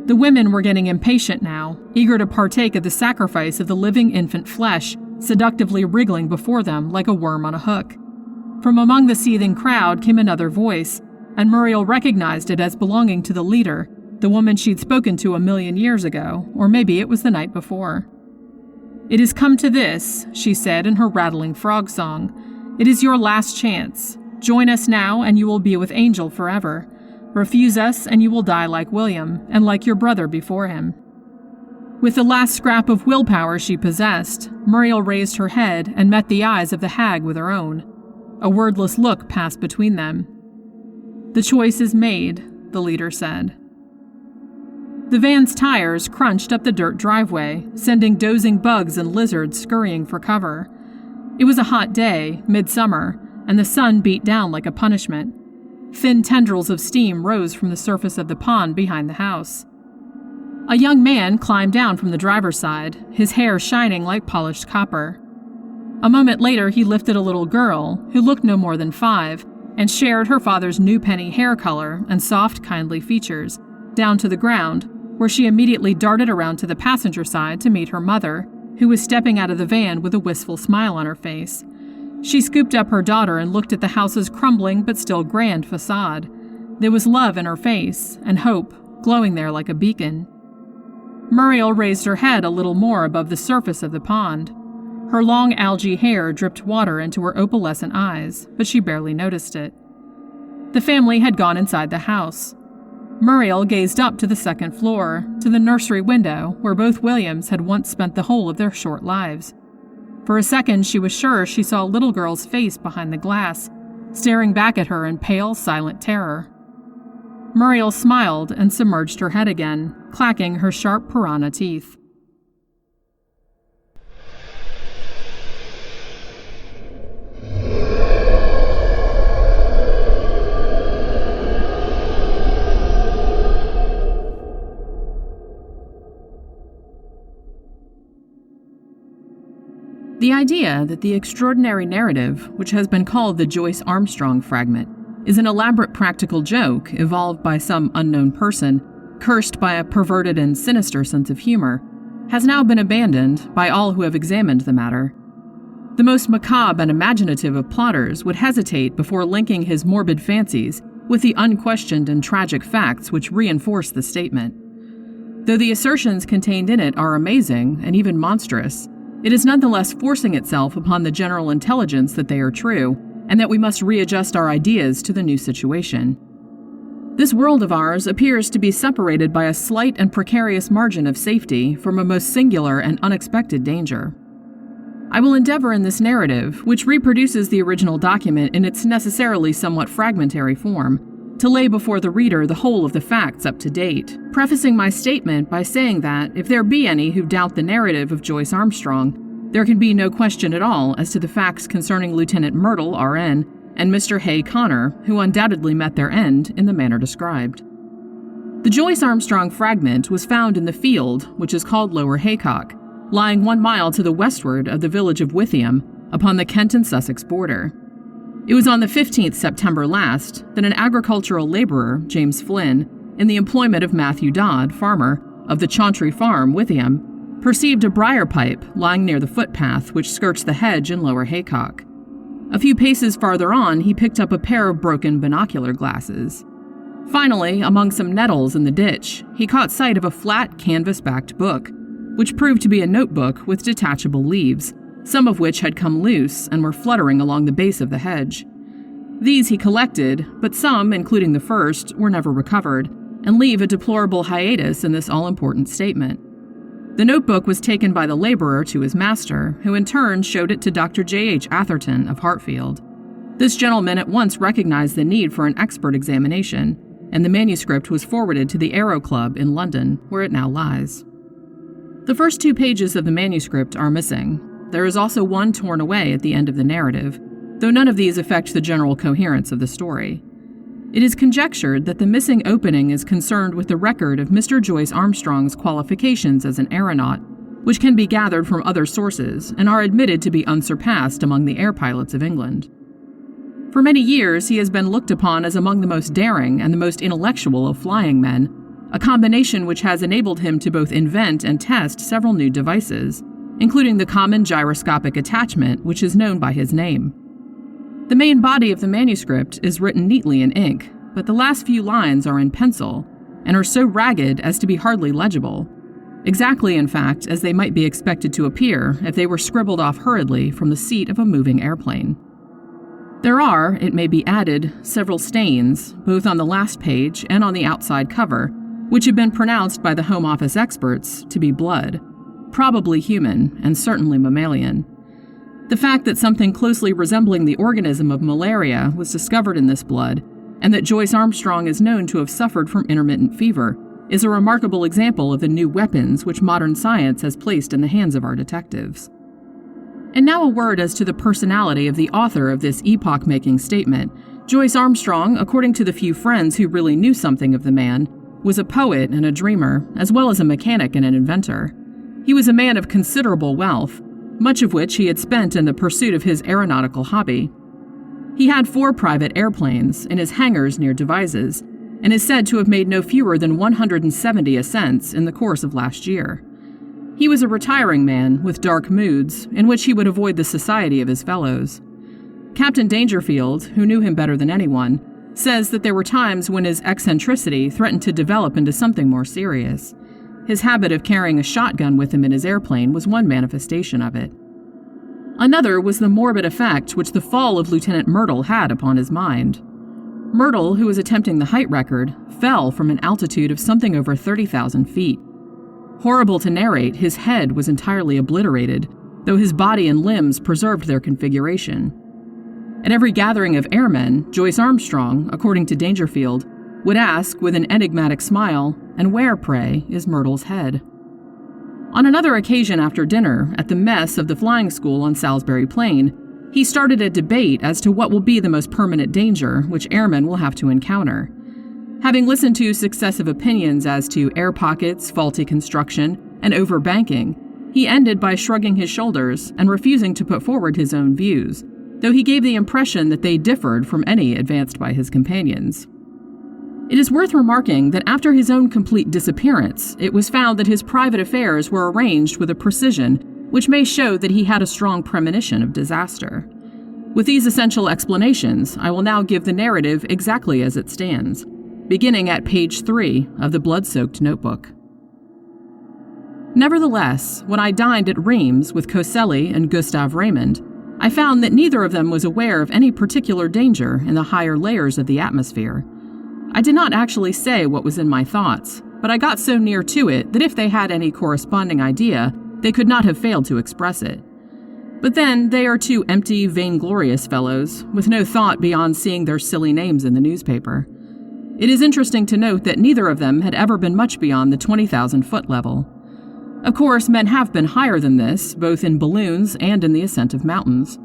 The women were getting impatient now, eager to partake of the sacrifice of the living infant flesh, seductively wriggling before them like a worm on a hook. From among the seething crowd came another voice, and Muriel recognized it as belonging to the leader, the woman she'd spoken to 1,000,000 years ago, or maybe it was the night before. "It has come to this," she said in her rattling frog song. "It is your last chance. Join us now, and you will be with Angel forever. Refuse us, and you will die like William, and like your brother before him." With the last scrap of willpower she possessed, Muriel raised her head and met the eyes of the hag with her own. A wordless look passed between them. "The choice is made," the leader said. The van's tires crunched up the dirt driveway, sending dozing bugs and lizards scurrying for cover. It was a hot day, midsummer, and the sun beat down like a punishment. Thin tendrils of steam rose from the surface of the pond behind the house. A young man climbed down from the driver's side, his hair shining like polished copper. A moment later he lifted a little girl, who looked no more than 5, and shared her father's new penny hair color and soft, kindly features, down to the ground, where she immediately darted around to the passenger side to meet her mother, who was stepping out of the van with a wistful smile on her face. She scooped up her daughter and looked at the house's crumbling but still grand facade. There was love in her face, and hope, glowing there like a beacon. Muriel raised her head a little more above the surface of the pond. Her long algae hair dripped water into her opalescent eyes, but she barely noticed it. The family had gone inside the house. Muriel gazed up to the second floor, to the nursery window where both Williams had once spent the whole of their short lives. For a second, she was sure she saw a little girl's face behind the glass, staring back at her in pale, silent terror. Muriel smiled and submerged her head again, clacking her sharp piranha teeth. The idea that the extraordinary narrative, which has been called the Joyce Armstrong fragment, is an elaborate practical joke evolved by some unknown person, cursed by a perverted and sinister sense of humor, has now been abandoned by all who have examined the matter. The most macabre and imaginative of plotters would hesitate before linking his morbid fancies with the unquestioned and tragic facts which reinforce the statement. Though the assertions contained in it are amazing and even monstrous, it is nonetheless forcing itself upon the general intelligence that they are true, and that we must readjust our ideas to the new situation. This world of ours appears to be separated by a slight and precarious margin of safety from a most singular and unexpected danger. I will endeavor in this narrative, which reproduces the original document in its necessarily somewhat fragmentary form, to lay before the reader the whole of the facts up to date, prefacing my statement by saying that, if there be any who doubt the narrative of Joyce Armstrong, there can be no question at all as to the facts concerning Lieutenant Myrtle, RN, and Mr. Hay Connor, who undoubtedly met their end in the manner described. The Joyce Armstrong fragment was found in the field, which is called Lower Haycock, lying 1 mile to the westward of the village of Withyham, upon the Kent and Sussex border. It was on the 15th September last that an agricultural laborer, James Flynn, in the employment of Matthew Dodd, farmer, of the Chauntry Farm, Withyham, perceived a briar pipe lying near the footpath which skirts the hedge in Lower Haycock. A few paces farther on, he picked up a pair of broken binocular glasses. Finally, among some nettles in the ditch, he caught sight of a flat, canvas-backed book, which proved to be a notebook with detachable leaves, some of which had come loose and were fluttering along the base of the hedge. These he collected, but some, including the first, were never recovered, and leave a deplorable hiatus in this all-important statement. The notebook was taken by the laborer to his master, who in turn showed it to Dr. J.H. Atherton of Hartfield. This gentleman at once recognized the need for an expert examination, and the manuscript was forwarded to the Aero Club in London, where it now lies. The first 2 pages of the manuscript are missing. There is also one torn away at the end of the narrative, though none of these affect the general coherence of the story. It is conjectured that the missing opening is concerned with the record of Mr. Joyce Armstrong's qualifications as an aeronaut, which can be gathered from other sources and are admitted to be unsurpassed among the air pilots of England. For many years, he has been looked upon as among the most daring and the most intellectual of flying men, a combination which has enabled him to both invent and test several new devices, including the common gyroscopic attachment, which is known by his name. The main body of the manuscript is written neatly in ink, but the last few lines are in pencil, and are so ragged as to be hardly legible, exactly, in fact, as they might be expected to appear if they were scribbled off hurriedly from the seat of a moving airplane. There are, it may be added, several stains, both on the last page and on the outside cover, which have been pronounced by the Home Office experts to be blood, probably human and certainly mammalian. The fact that something closely resembling the organism of malaria was discovered in this blood, and that Joyce Armstrong is known to have suffered from intermittent fever, is a remarkable example of the new weapons which modern science has placed in the hands of our detectives. And now a word as to the personality of the author of this epoch-making statement. Joyce Armstrong, according to the few friends who really knew something of the man, was a poet and a dreamer, as well as a mechanic and an inventor. He was a man of considerable wealth, much of which he had spent in the pursuit of his aeronautical hobby. He had 4 private airplanes in his hangars near Devizes, and is said to have made no fewer than 170 ascents in the course of last year. He was a retiring man with dark moods, in which he would avoid the society of his fellows. Captain Dangerfield, who knew him better than anyone, says that there were times when his eccentricity threatened to develop into something more serious. His habit of carrying a shotgun with him in his airplane was one manifestation of it. Another was the morbid effect which the fall of Lieutenant Myrtle had upon his mind. Myrtle, who was attempting the height record, fell from an altitude of something over 30,000 feet. Horrible to narrate, his head was entirely obliterated, though his body and limbs preserved their configuration. At every gathering of airmen, Joyce Armstrong, according to Dangerfield, would ask with an enigmatic smile, "And where, pray, is Myrtle's head?" On another occasion after dinner, at the mess of the flying school on Salisbury Plain, he started a debate as to what will be the most permanent danger which airmen will have to encounter. Having listened to successive opinions as to air pockets, faulty construction, and overbanking, he ended by shrugging his shoulders and refusing to put forward his own views, though he gave the impression that they differed from any advanced by his companions. It is worth remarking that after his own complete disappearance, it was found that his private affairs were arranged with a precision which may show that he had a strong premonition of disaster. With these essential explanations, I will now give the narrative exactly as it stands, beginning at page 3 of the blood-soaked notebook. Nevertheless, when I dined at Reims with Coselli and Gustave Raymond, I found that neither of them was aware of any particular danger in the higher layers of the atmosphere. I did not actually say what was in my thoughts, but I got so near to it that if they had any corresponding idea, they could not have failed to express it. But then, they are two empty, vainglorious fellows, with no thought beyond seeing their silly names in the newspaper. It is interesting to note that neither of them had ever been much beyond the 20,000-foot level. Of course, men have been higher than this, both in balloons and in the ascent of mountains.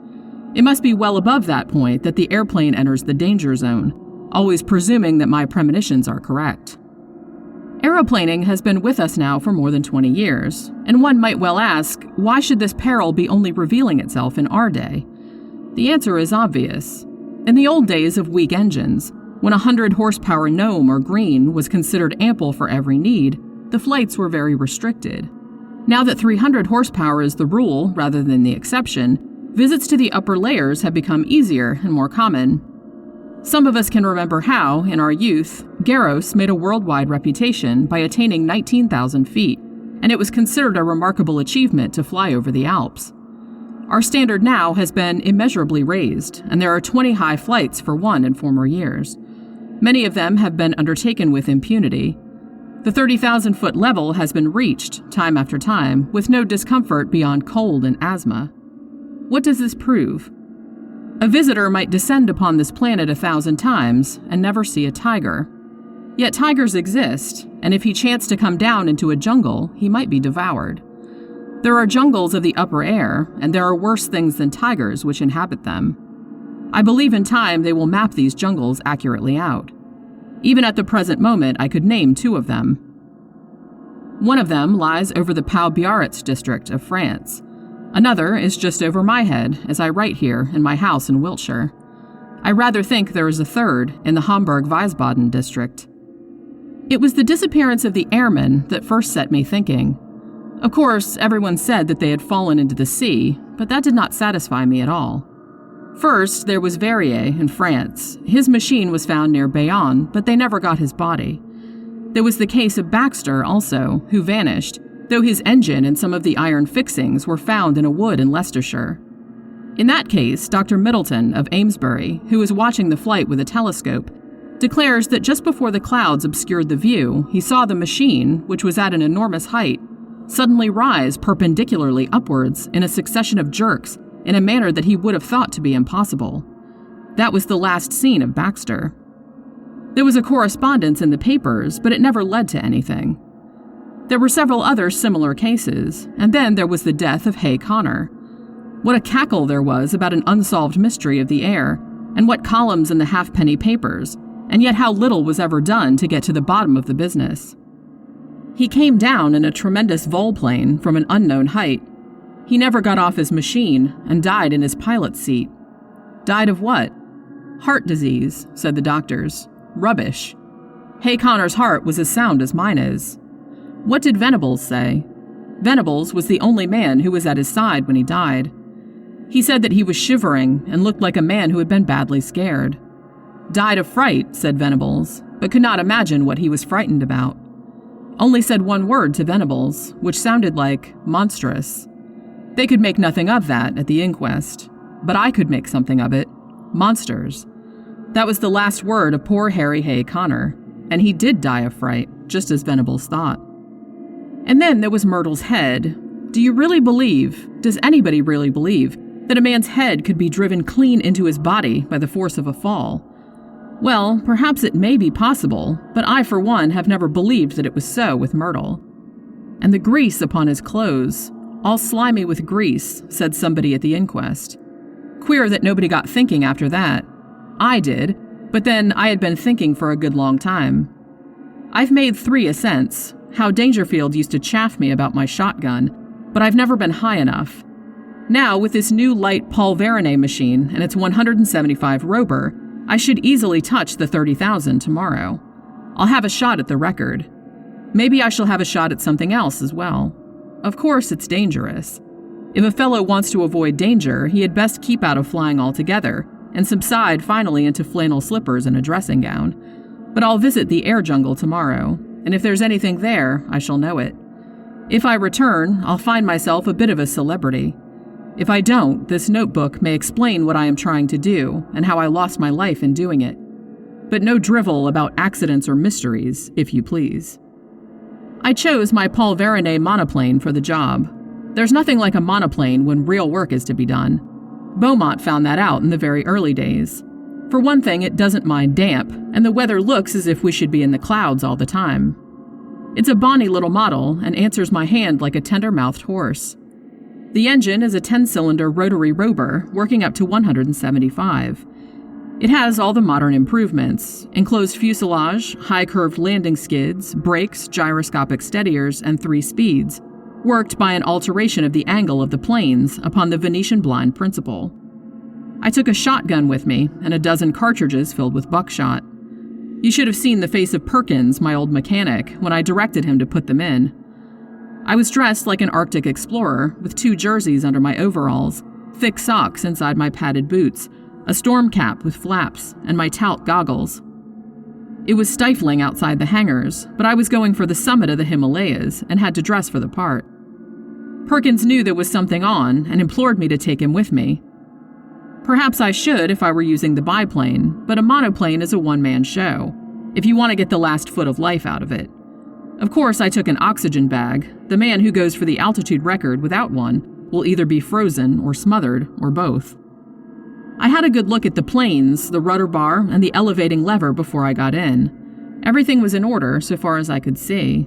It must be well above that point that the airplane enters the danger zone, always presuming that my premonitions are correct. Aeroplaning has been with us now for more than 20 years, and one might well ask, why should this peril be only revealing itself in our day? The answer is obvious. In the old days of weak engines, when a 100-horsepower gnome or green was considered ample for every need, the flights were very restricted. Now that 300 horsepower is the rule rather than the exception, visits to the upper layers have become easier and more common. Some of us can remember how, in our youth, Gareth made a worldwide reputation by attaining 19,000 feet, and it was considered a remarkable achievement to fly over the Alps. Our standard now has been immeasurably raised, and there are 20 high flights for one in former years. Many of them have been undertaken with impunity. The 30,000-foot level has been reached, time after time, with no discomfort beyond cold and asthma. What does this prove? A visitor might descend upon this planet 1,000 times and never see a tiger. Yet tigers exist, and if he chanced to come down into a jungle, he might be devoured. There are jungles of the upper air, and there are worse things than tigers which inhabit them. I believe in time they will map these jungles accurately out. Even at the present moment, I could name 2 of them. One of them lies over the Pau-Biarritz district of France. Another is just over my head as I write here in my house in Wiltshire. I rather think there is a third in the Hamburg-Wiesbaden district. It was the disappearance of the airmen that first set me thinking. Of course, everyone said that they had fallen into the sea, but that did not satisfy me at all. First, there was Verrier in France. His machine was found near Bayonne, but they never got his body. There was the case of Baxter also, who vanished, though his engine and some of the iron fixings were found in a wood in Leicestershire. In that case, Dr. Middleton of Amesbury, who was watching the flight with a telescope, declares that just before the clouds obscured the view, he saw the machine, which was at an enormous height, suddenly rise perpendicularly upwards in a succession of jerks in a manner that he would have thought to be impossible. That was the last seen of Baxter. There was a correspondence in the papers, but it never led to anything. There were several other similar cases, and then there was the death of Hay Connor. What a cackle there was about an unsolved mystery of the air, and what columns in the halfpenny papers, and yet how little was ever done to get to the bottom of the business. He came down in a tremendous volplane from an unknown height. He never got off his machine and died in his pilot's seat. Died of what? Heart disease, said the doctors. Rubbish. Hay Connor's heart was as sound as mine is. What did Venables say? Venables was the only man who was at his side when he died. He said that he was shivering and looked like a man who had been badly scared. Died of fright, said Venables, but could not imagine what he was frightened about. Only said one word to Venables, which sounded like monstrous. They could make nothing of that at the inquest, but I could make something of it. Monsters. That was the last word of poor Harry Hay Connor, and he did die of fright, just as Venables thought. And then there was Myrtle's head. Do you really believe, does anybody really believe, that a man's head could be driven clean into his body by the force of a fall? Well, perhaps it may be possible, but I, for one, have never believed that it was so with Myrtle. And the grease upon his clothes, all slimy with grease, said somebody at the inquest. Queer that nobody got thinking after that. I did, but then I had been thinking for a good long time. I've made 3 ascents, how Dangerfield used to chaff me about my shotgun, but I've never been high enough. Now, with this new light Paul Veronay machine and its 175 Rober, I should easily touch the 30,000 tomorrow. I'll have a shot at the record. Maybe I shall have a shot at something else as well. Of course, it's dangerous. If a fellow wants to avoid danger, he had best keep out of flying altogether and subside finally into flannel slippers and a dressing gown. But I'll visit the air jungle tomorrow, and if there's anything there, I shall know it. If I return, I'll find myself a bit of a celebrity. If I don't, this notebook may explain what I am trying to do and how I lost my life in doing it. But no drivel about accidents or mysteries, if you please. I chose my Paul Veronay monoplane for the job. There's nothing like a monoplane when real work is to be done. Beaumont found that out in the very early days. For one thing, it doesn't mind damp, and the weather looks as if we should be in the clouds all the time. It's a bonny little model and answers my hand like a tender-mouthed horse. The engine is a 10-cylinder rotary Rober working up to 175. It has all the modern improvements: enclosed fuselage, high-curved landing skids, brakes, gyroscopic steadiers, and 3 speeds, worked by an alteration of the angle of the planes upon the Venetian blind principle. I took a shotgun with me and a dozen cartridges filled with buckshot. You should have seen the face of Perkins, my old mechanic, when I directed him to put them in. I was dressed like an Arctic explorer, with 2 jerseys under my overalls, thick socks inside my padded boots, a storm cap with flaps, and my talc goggles. It was stifling outside the hangars, but I was going for the summit of the Himalayas and had to dress for the part. Perkins knew there was something on and implored me to take him with me. Perhaps I should if I were using the biplane, but a monoplane is a one-man show, if you want to get the last foot of life out of it. Of course, I took an oxygen bag. The man who goes for the altitude record without one will either be frozen or smothered, or both. I had a good look at the planes, the rudder bar, and the elevating lever before I got in. Everything was in order so far as I could see.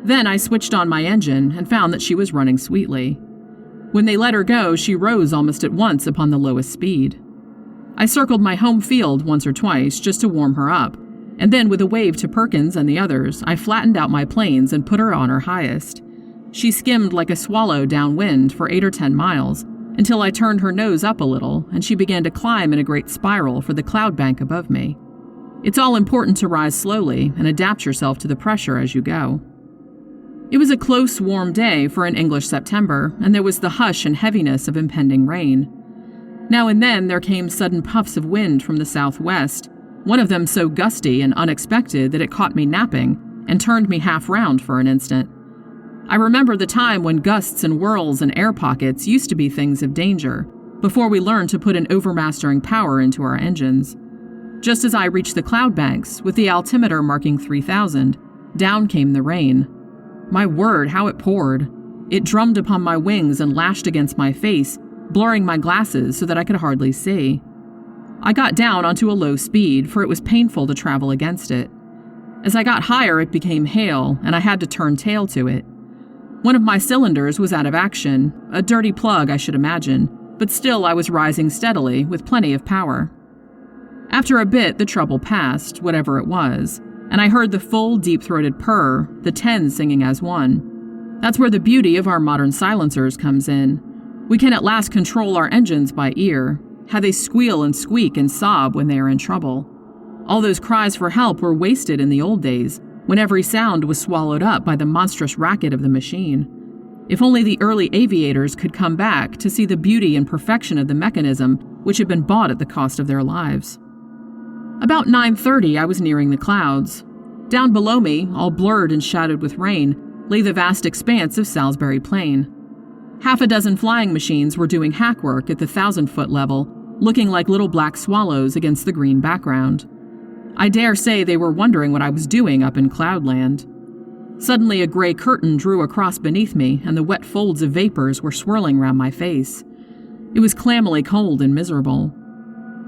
Then I switched on my engine and found that she was running sweetly. When they let her go, she rose almost at once upon the lowest speed. I circled my home field once or twice just to warm her up, and then with a wave to Perkins and the others, I flattened out my planes and put her on her highest. She skimmed like a swallow downwind for 8 or 10 miles, until I turned her nose up a little, and she began to climb in a great spiral for the cloud bank above me. It's all important to rise slowly and adapt yourself to the pressure as you go. It was a close, warm day for an English September, and there was the hush and heaviness of impending rain. Now and then there came sudden puffs of wind from the southwest, one of them so gusty and unexpected that it caught me napping and turned me half round for an instant. I remember the time when gusts and whirls and air pockets used to be things of danger, before we learned to put an overmastering power into our engines. Just as I reached the cloud banks, with the altimeter marking 3,000, down came the rain. My word, how it poured. It drummed upon my wings and lashed against my face, blurring my glasses so that I could hardly see. I got down onto a low speed, for it was painful to travel against it. As I got higher, it became hail, and I had to turn tail to it. One of my cylinders was out of action, a dirty plug, I should imagine, but still I was rising steadily, with plenty of power. After a bit, the trouble passed, whatever it was, and I heard the full, deep-throated purr, the 10 singing as one. That's where the beauty of our modern silencers comes in. We can at last control our engines by ear, how they squeal and squeak and sob when they are in trouble. All those cries for help were wasted in the old days, when every sound was swallowed up by the monstrous racket of the machine. If only the early aviators could come back to see the beauty and perfection of the mechanism which had been bought at the cost of their lives. About 9:30, I was nearing the clouds. Down below me, all blurred and shadowed with rain, lay the vast expanse of Salisbury Plain. Half a dozen flying machines were doing hack work at the 1,000-foot level, looking like little black swallows against the green background. I dare say they were wondering what I was doing up in Cloudland. Suddenly a gray curtain drew across beneath me, and the wet folds of vapors were swirling round my face. It was clammily cold and miserable.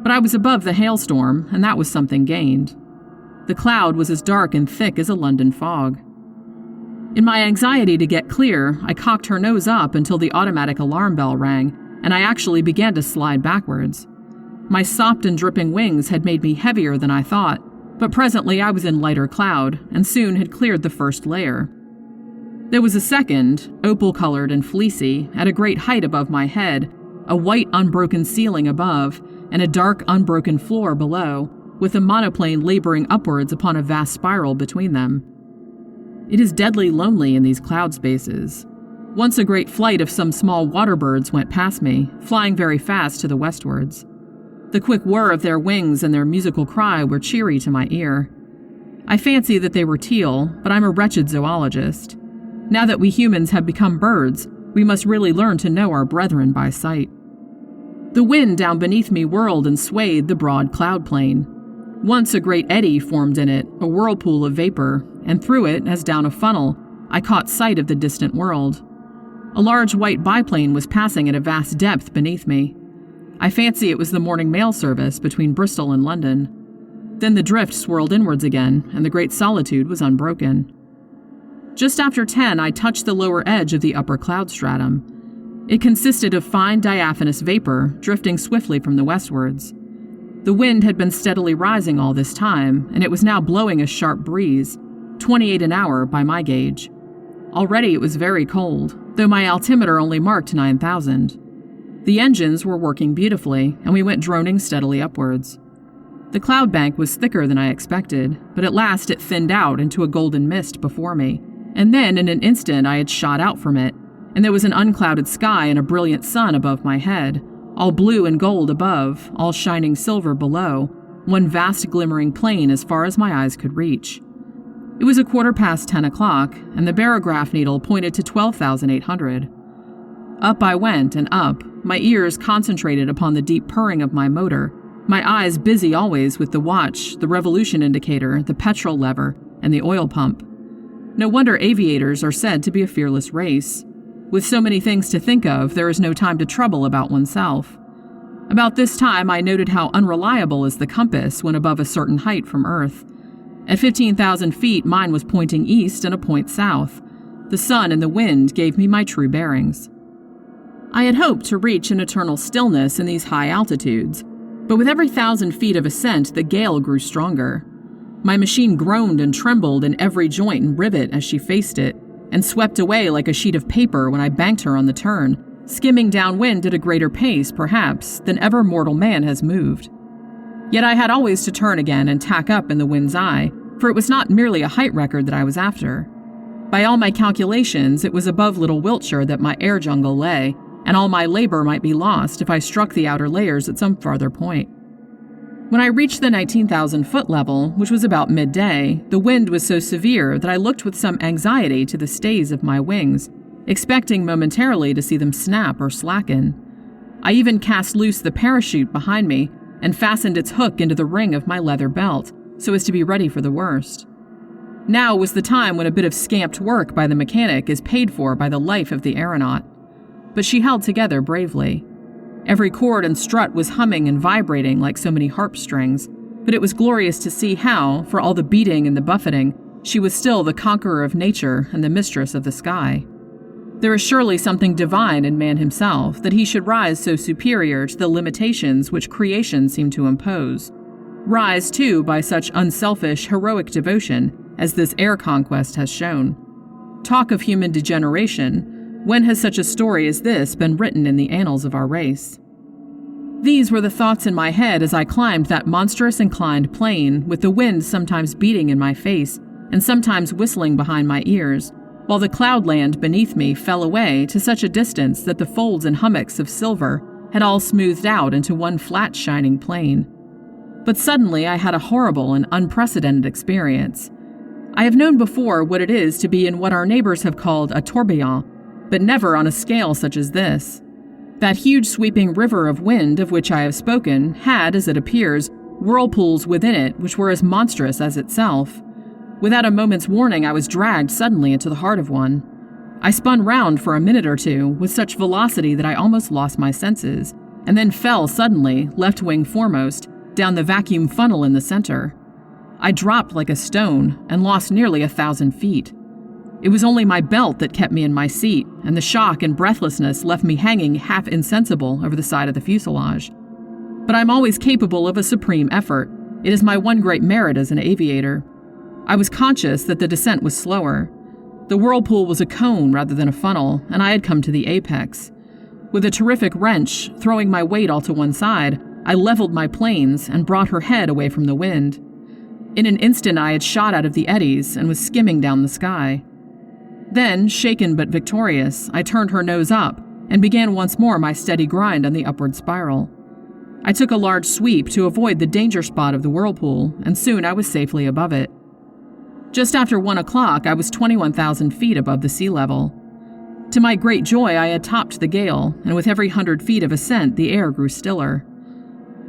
But I was above the hailstorm, and that was something gained. The cloud was as dark and thick as a London fog. In my anxiety to get clear, I cocked her nose up until the automatic alarm bell rang, and I actually began to slide backwards. My sopped and dripping wings had made me heavier than I thought, but presently I was in lighter cloud, and soon had cleared the first layer. There was a second, opal-colored and fleecy, at a great height above my head, a white unbroken ceiling above, and a dark unbroken floor below, with a monoplane laboring upwards upon a vast spiral between them. It is deadly lonely in these cloud spaces. Once a great flight of some small water birds went past me, flying very fast to the westwards. The quick whir of their wings and their musical cry were cheery to my ear. I fancy that they were teal, but I'm a wretched zoologist. Now that we humans have become birds, we must really learn to know our brethren by sight. The wind down beneath me whirled and swayed the broad cloud plain. Once a great eddy formed in it, a whirlpool of vapor, and through it, as down a funnel, I caught sight of the distant world. A large white biplane was passing at a vast depth beneath me. I fancy it was the morning mail service between Bristol and London. Then the drift swirled inwards again, and the great solitude was unbroken. Just after 10, I touched the lower edge of the upper cloud stratum. It consisted of fine diaphanous vapor drifting swiftly from the westwards. The wind had been steadily rising all this time, and it was now blowing a sharp breeze, 28 an hour by my gauge. Already it was very cold, though my altimeter only marked 9,000. The engines were working beautifully, and we went droning steadily upwards. The cloud bank was thicker than I expected, but at last it thinned out into a golden mist before me, and then in an instant I had shot out from it, and there was an unclouded sky and a brilliant sun above my head, all blue and gold above, all shining silver below, one vast glimmering plain as far as my eyes could reach. It was 10:15 o'clock, and the barograph needle pointed to 12,800. Up I went and up, my ears concentrated upon the deep purring of my motor, my eyes busy always with the watch, the revolution indicator, the petrol lever, and the oil pump. No wonder aviators are said to be a fearless race. With so many things to think of, there is no time to trouble about oneself. About this time, I noted how unreliable is the compass when above a certain height from Earth. At 15,000 feet, mine was pointing east and a point south. The sun and the wind gave me my true bearings. I had hoped to reach an eternal stillness in these high altitudes, but with every 1,000 feet of ascent, the gale grew stronger. My machine groaned and trembled in every joint and rivet as she faced it, and swept away like a sheet of paper when I banked her on the turn, skimming downwind at a greater pace, perhaps, than ever mortal man has moved. Yet I had always to turn again and tack up in the wind's eye, for it was not merely a height record that I was after. By all my calculations, it was above Little Wiltshire that my air jungle lay, and all my labor might be lost if I struck the outer layers at some farther point. When I reached the 19,000-foot level, which was about midday, the wind was so severe that I looked with some anxiety to the stays of my wings, expecting momentarily to see them snap or slacken. I even cast loose the parachute behind me and fastened its hook into the ring of my leather belt, so as to be ready for the worst. Now was the time when a bit of scamped work by the mechanic is paid for by the life of the aeronaut. But she held together bravely. Every cord and strut was humming and vibrating like so many harp strings, but it was glorious to see how, for all the beating and the buffeting, she was still the conqueror of nature and the mistress of the sky. There is surely something divine in man himself, that he should rise so superior to the limitations which creation seemed to impose. Rise, too, by such unselfish, heroic devotion as this air conquest has shown. Talk of human degeneration. When has such a story as this been written in the annals of our race? These were the thoughts in my head as I climbed that monstrous inclined plane, with the wind sometimes beating in my face and sometimes whistling behind my ears, while the cloudland beneath me fell away to such a distance that the folds and hummocks of silver had all smoothed out into one flat shining plain. But suddenly I had a horrible and unprecedented experience. I have known before what it is to be in what our neighbors have called a tourbillon, but never on a scale such as this. That huge sweeping river of wind of which I have spoken had, as it appears, whirlpools within it which were as monstrous as itself. Without a moment's warning, I was dragged suddenly into the heart of one. I spun round for a minute or two with such velocity that I almost lost my senses, and then fell suddenly, left wing foremost, down the vacuum funnel in the center. I dropped like a stone and lost nearly 1,000 feet. It was only my belt that kept me in my seat, and the shock and breathlessness left me hanging half insensible over the side of the fuselage. But I'm always capable of a supreme effort. It is my one great merit as an aviator. I was conscious that the descent was slower. The whirlpool was a cone rather than a funnel, and I had come to the apex. With a terrific wrench, throwing my weight all to one side, I leveled my planes and brought her head away from the wind. In an instant I had shot out of the eddies and was skimming down the sky. Then, shaken but victorious, I turned her nose up and began once more my steady grind on the upward spiral. I took a large sweep to avoid the danger spot of the whirlpool, and soon I was safely above it. Just after 1 o'clock, I was 21,000 feet above the sea level. To my great joy, I had topped the gale, and with every 100 feet of ascent, the air grew stiller.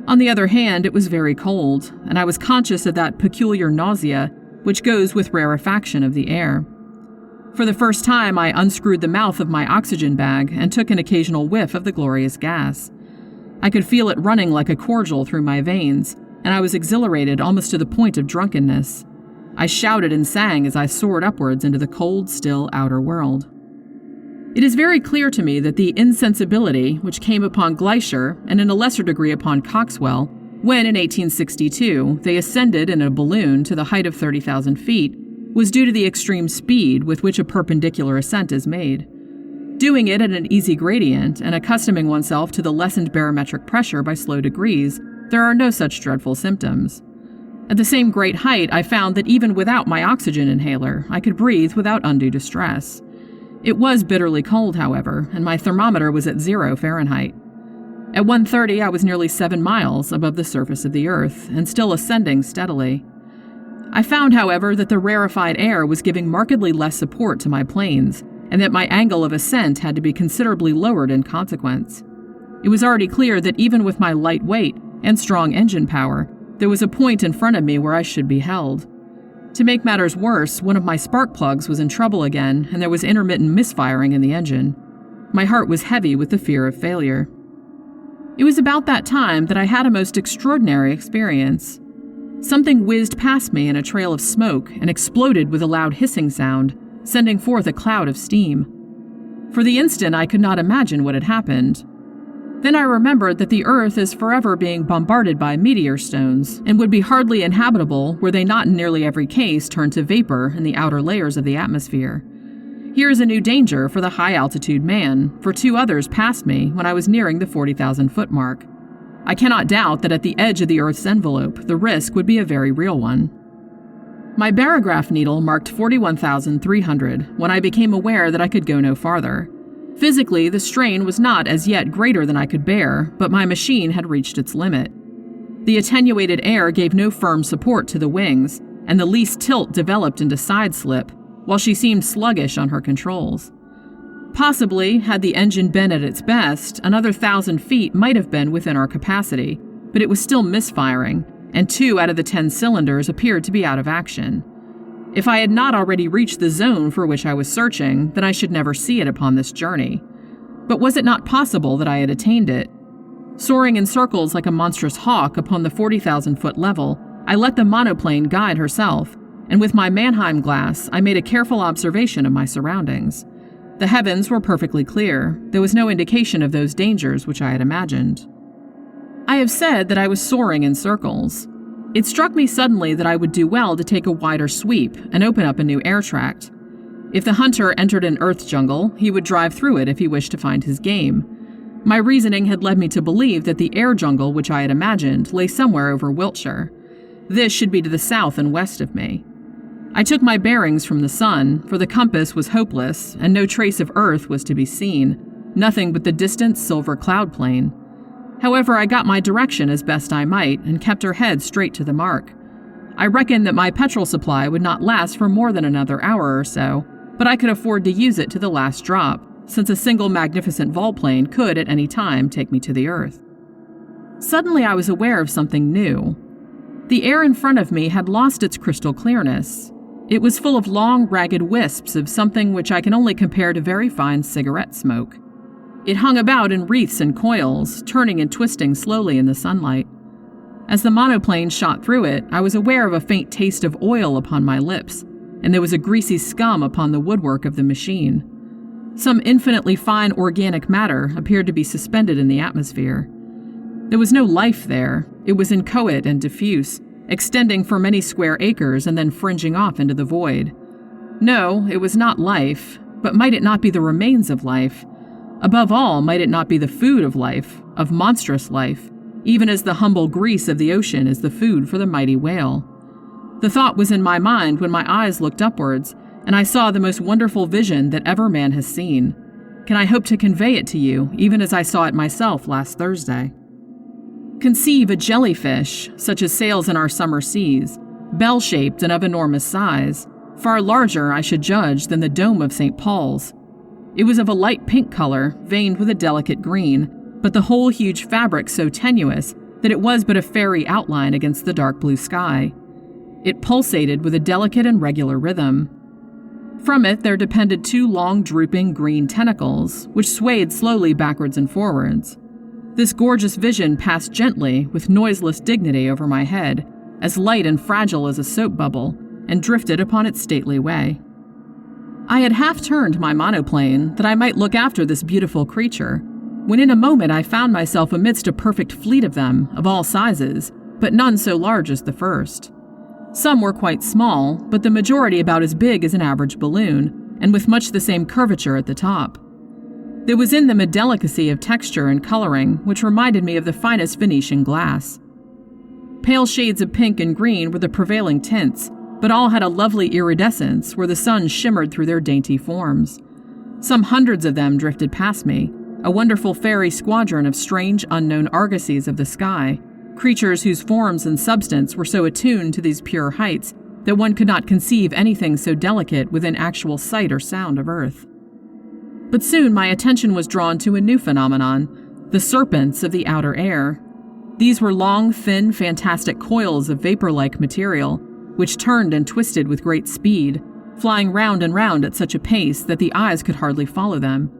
On the other hand, it was very cold, and I was conscious of that peculiar nausea which goes with rarefaction of the air. For the first time, I unscrewed the mouth of my oxygen bag and took an occasional whiff of the glorious gas. I could feel it running like a cordial through my veins, and I was exhilarated almost to the point of drunkenness. I shouted and sang as I soared upwards into the cold, still outer world. It is very clear to me that the insensibility which came upon Gleicher, and in a lesser degree upon Coxwell, when in 1862 they ascended in a balloon to the height of 30,000 feet, was due to the extreme speed with which a perpendicular ascent is made. Doing it at an easy gradient and accustoming oneself to the lessened barometric pressure by slow degrees, there are no such dreadful symptoms. At the same great height, I found that even without my oxygen inhaler, I could breathe without undue distress. It was bitterly cold, however, and my thermometer was at 0 Fahrenheit. At 1:30, I was nearly 7 miles above the surface of the earth, and still ascending steadily. I found, however, that the rarefied air was giving markedly less support to my planes, and that my angle of ascent had to be considerably lowered in consequence. It was already clear that even with my light weight and strong engine power, there was a point in front of me where I should be held. To make matters worse, one of my spark plugs was in trouble again, and there was intermittent misfiring in the engine. My heart was heavy with the fear of failure. It was about that time that I had a most extraordinary experience. Something whizzed past me in a trail of smoke and exploded with a loud hissing sound, sending forth a cloud of steam. For the instant, I could not imagine what had happened. Then I remembered that the earth is forever being bombarded by meteor stones, and would be hardly inhabitable were they not in nearly every case turned to vapor in the outer layers of the atmosphere. Here is a new danger for the high-altitude man, for 2 others passed me when I was nearing the 40,000-foot mark. I cannot doubt that at the edge of the Earth's envelope, the risk would be a very real one. My barograph needle marked 41,300 when I became aware that I could go no farther. Physically, the strain was not as yet greater than I could bear, but my machine had reached its limit. The attenuated air gave no firm support to the wings, and the least tilt developed into side slip, while she seemed sluggish on her controls. Possibly, had the engine been at its best, another 1,000 feet might have been within our capacity, but it was still misfiring, and 2 out of the 10 cylinders appeared to be out of action. If I had not already reached the zone for which I was searching, then I should never see it upon this journey. But was it not possible that I had attained it? Soaring in circles like a monstrous hawk upon the 40,000-foot level, I let the monoplane guide herself, and with my Mannheim glass, I made a careful observation of my surroundings. The heavens were perfectly clear. There was no indication of those dangers which I had imagined. I have said that I was soaring in circles. It struck me suddenly that I would do well to take a wider sweep and open up a new air tract. If the hunter entered an earth jungle, he would drive through it if he wished to find his game. My reasoning had led me to believe that the air jungle which I had imagined lay somewhere over Wiltshire. This should be to the south and west of me. I took my bearings from the sun, for the compass was hopeless, and no trace of earth was to be seen, nothing but the distant silver cloud plain. However, I got my direction as best I might, and kept her head straight to the mark. I reckoned that my petrol supply would not last for more than another hour or so, but I could afford to use it to the last drop, since a single magnificent volplane could at any time take me to the earth. Suddenly I was aware of something new. The air in front of me had lost its crystal clearness. It was full of long, ragged wisps of something which I can only compare to very fine cigarette smoke. It hung about in wreaths and coils, turning and twisting slowly in the sunlight. As the monoplane shot through it, I was aware of a faint taste of oil upon my lips, and there was a greasy scum upon the woodwork of the machine. Some infinitely fine organic matter appeared to be suspended in the atmosphere. There was no life there. It was inchoate and diffuse, extending for many square acres and then fringing off into the void. No, it was not life, but might it not be the remains of life? Above all, might it not be the food of life, of monstrous life, even as the humble grease of the ocean is the food for the mighty whale? The thought was in my mind when my eyes looked upwards, and I saw the most wonderful vision that ever man has seen. Can I hope to convey it to you, even as I saw it myself last Thursday? Conceive a jellyfish, such as sails in our summer seas, bell-shaped and of enormous size, far larger, I should judge, than the dome of St. Paul's. It was of a light pink color, veined with a delicate green, but the whole huge fabric so tenuous that it was but a fairy outline against the dark blue sky. It pulsated with a delicate and regular rhythm. From it there depended two long drooping green tentacles, which swayed slowly backwards and forwards. This gorgeous vision passed gently, with noiseless dignity over my head, as light and fragile as a soap bubble, and drifted upon its stately way. I had half-turned my monoplane that I might look after this beautiful creature, when in a moment I found myself amidst a perfect fleet of them, of all sizes, but none so large as the first. Some were quite small, but the majority about as big as an average balloon, and with much the same curvature at the top. There was in them a delicacy of texture and coloring which reminded me of the finest Venetian glass. Pale shades of pink and green were the prevailing tints, but all had a lovely iridescence where the sun shimmered through their dainty forms. Some hundreds of them drifted past me, a wonderful fairy squadron of strange, unknown argosies of the sky, creatures whose forms and substance were so attuned to these pure heights that one could not conceive anything so delicate within actual sight or sound of earth. But soon my attention was drawn to a new phenomenon, the serpents of the outer air. These were long, thin, fantastic coils of vapor-like material, which turned and twisted with great speed, flying round and round at such a pace that the eyes could hardly follow them.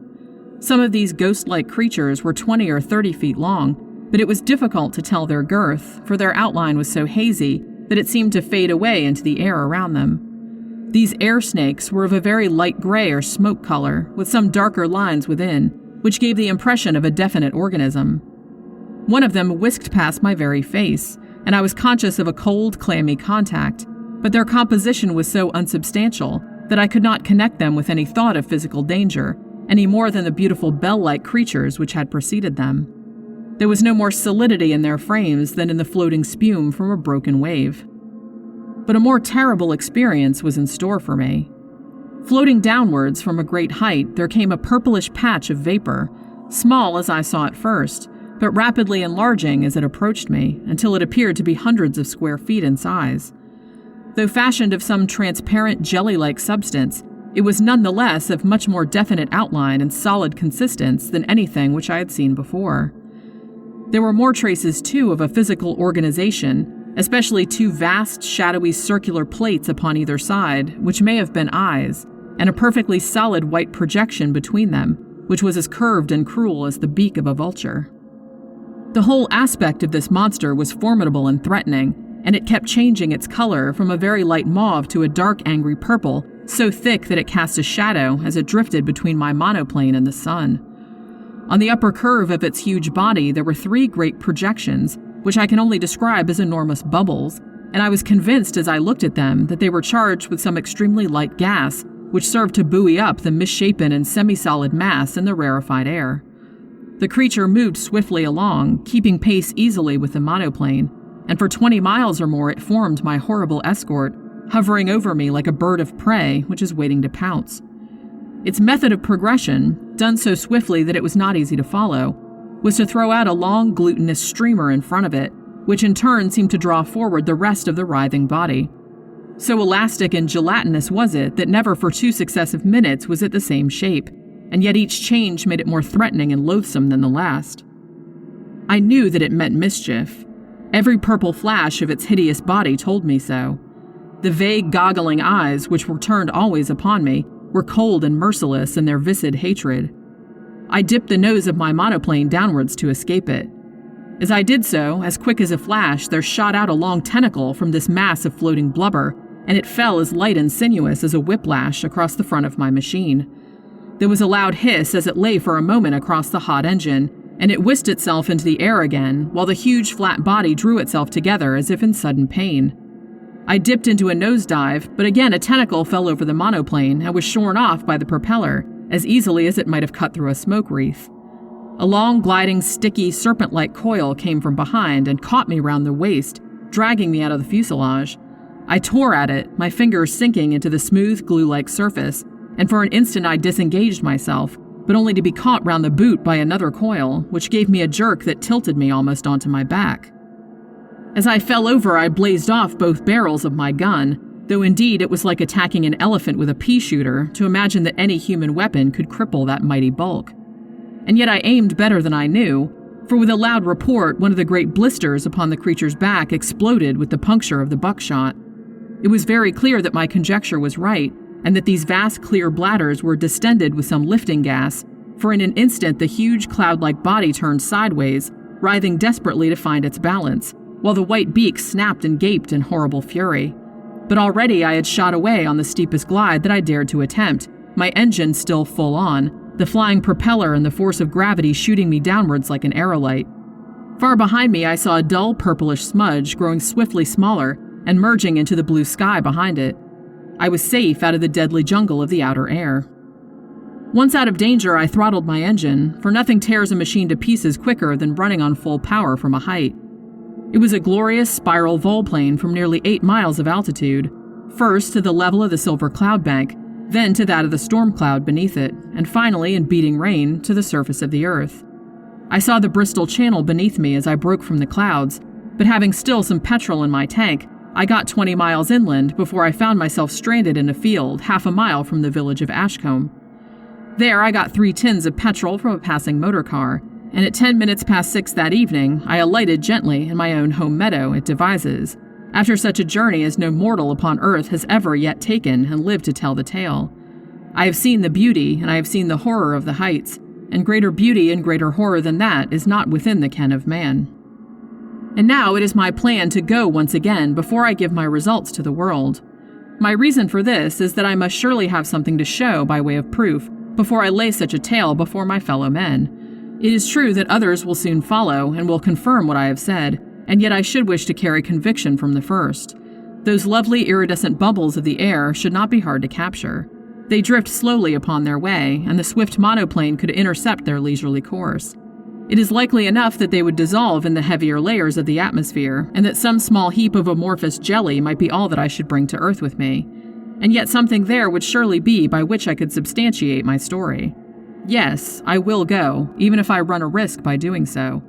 Some of these ghost-like creatures were 20 or 30 feet long, but it was difficult to tell their girth, for their outline was so hazy that it seemed to fade away into the air around them. These air snakes were of a very light gray or smoke color, with some darker lines within, which gave the impression of a definite organism. One of them whisked past my very face, and I was conscious of a cold, clammy contact, but their composition was so unsubstantial that I could not connect them with any thought of physical danger, any more than the beautiful bell-like creatures which had preceded them. There was no more solidity in their frames than in the floating spume from a broken wave. But a more terrible experience was in store for me. Floating downwards from a great height, there came a purplish patch of vapor, small as I saw it first, but rapidly enlarging as it approached me, until it appeared to be hundreds of square feet in size. Though fashioned of some transparent jelly-like substance, it was nonetheless of much more definite outline and solid consistence than anything which I had seen before. There were more traces, too, of a physical organization, especially two vast, shadowy circular plates upon either side, which may have been eyes, and a perfectly solid white projection between them, which was as curved and cruel as the beak of a vulture. The whole aspect of this monster was formidable and threatening, and it kept changing its color from a very light mauve to a dark angry purple, so thick that it cast a shadow as it drifted between my monoplane and the sun. On the upper curve of its huge body there were 3 great projections, which I can only describe as enormous bubbles, and I was convinced as I looked at them that they were charged with some extremely light gas, which served to buoy up the misshapen and semi-solid mass in the rarefied air. The creature moved swiftly along, keeping pace easily with the monoplane, and for 20 miles or more it formed my horrible escort, hovering over me like a bird of prey which is waiting to pounce. Its method of progression, done so swiftly that it was not easy to follow, was to throw out a long glutinous streamer in front of it, which in turn seemed to draw forward the rest of the writhing body. So elastic and gelatinous was it that never for 2 successive minutes was it the same shape, and yet each change made it more threatening and loathsome than the last. I knew that it meant mischief. Every purple flash of its hideous body told me so. The vague, goggling eyes, which were turned always upon me, were cold and merciless in their viscid hatred. I dipped the nose of my monoplane downwards to escape it. As I did so, as quick as a flash, there shot out a long tentacle from this mass of floating blubber, and it fell as light and sinuous as a whiplash across the front of my machine. There was a loud hiss as it lay for a moment across the hot engine, and it whisked itself into the air again, while the huge flat body drew itself together as if in sudden pain. I dipped into a nosedive, but again a tentacle fell over the monoplane and was shorn off by the propeller, as easily as it might have cut through a smoke wreath. A long, gliding, sticky, serpent-like coil came from behind and caught me round the waist, dragging me out of the fuselage. I tore at it, my fingers sinking into the smooth, glue-like surface, and for an instant I disengaged myself, but only to be caught round the boot by another coil, which gave me a jerk that tilted me almost onto my back. As I fell over, I blazed off both barrels of my gun, though indeed it was like attacking an elephant with a pea shooter to imagine that any human weapon could cripple that mighty bulk. And yet I aimed better than I knew, for with a loud report, one of the great blisters upon the creature's back exploded with the puncture of the buckshot. It was very clear that my conjecture was right, and that these vast clear bladders were distended with some lifting gas, for in an instant the huge cloud-like body turned sideways, writhing desperately to find its balance, while the white beak snapped and gaped in horrible fury. But already I had shot away on the steepest glide that I dared to attempt, my engine still full on, the flying propeller and the force of gravity shooting me downwards like an aerolite. Far behind me I saw a dull purplish smudge growing swiftly smaller and merging into the blue sky behind it. I was safe out of the deadly jungle of the outer air. Once out of danger, I throttled my engine, for nothing tears a machine to pieces quicker than running on full power from a height. It was a glorious spiral volplane from nearly 8 miles of altitude, first to the level of the silver cloud bank, then to that of the storm cloud beneath it, and finally, in beating rain, to the surface of the earth. I saw the Bristol Channel beneath me as I broke from the clouds, but having still some petrol in my tank, I got 20 miles inland before I found myself stranded in a field half a mile from the village of Ashcombe. There I got 3 tins of petrol from a passing motor car, and at 10 minutes past 6 that evening, I alighted gently in my own home meadow at Devizes, after such a journey as no mortal upon earth has ever yet taken and lived to tell the tale. I have seen the beauty, and I have seen the horror of the heights, and greater beauty and greater horror than that is not within the ken of man. And now it is my plan to go once again before I give my results to the world. My reason for this is that I must surely have something to show by way of proof before I lay such a tale before my fellow men. It is true that others will soon follow and will confirm what I have said, and yet I should wish to carry conviction from the first. Those lovely iridescent bubbles of the air should not be hard to capture. They drift slowly upon their way, and the swift monoplane could intercept their leisurely course. It is likely enough that they would dissolve in the heavier layers of the atmosphere, and that some small heap of amorphous jelly might be all that I should bring to Earth with me. And yet something there would surely be by which I could substantiate my story. Yes, I will go, even if I run a risk by doing so.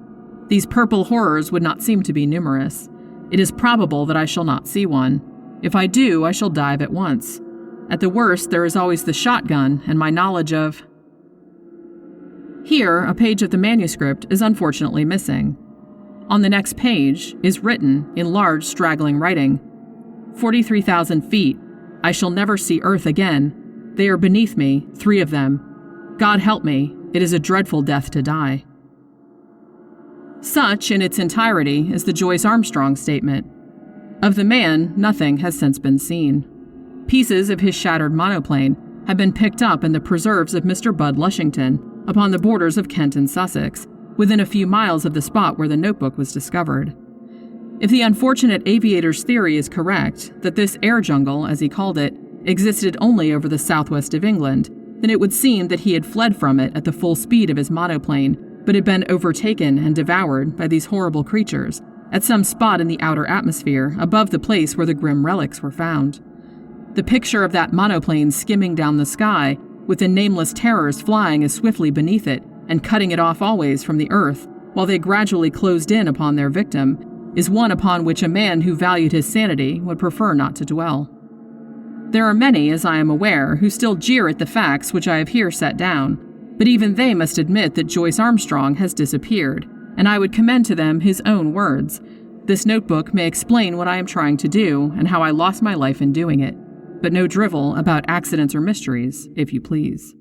These purple horrors would not seem to be numerous. It is probable that I shall not see one. If I do, I shall dive at once. At the worst, there is always the shotgun and my knowledge of... Here, a page of the manuscript is unfortunately missing. On the next page is written, in large, straggling writing, 43,000 feet. I shall never see Earth again. They are beneath me, 3 of them. God help me, it is a dreadful death to die. Such, in its entirety, is the Joyce Armstrong statement. Of the man, nothing has since been seen. Pieces of his shattered monoplane have been picked up in the preserves of Mr. Bud Lushington, upon the borders of Kent and Sussex, within a few miles of the spot where the notebook was discovered. If the unfortunate aviator's theory is correct, that this air jungle, as he called it, existed only over the southwest of England, then it would seem that he had fled from it at the full speed of his monoplane, but had been overtaken and devoured by these horrible creatures at some spot in the outer atmosphere above the place where the grim relics were found. The picture of that monoplane skimming down the sky, with the nameless terrors flying as swiftly beneath it and cutting it off always from the earth, while they gradually closed in upon their victim, is one upon which a man who valued his sanity would prefer not to dwell. There are many, as I am aware, who still jeer at the facts which I have here set down, But even they must admit that Joyce Armstrong has disappeared, and I would commend to them his own words. This notebook may explain what I am trying to do and how I lost my life in doing it, but no drivel about accidents or mysteries, if you please.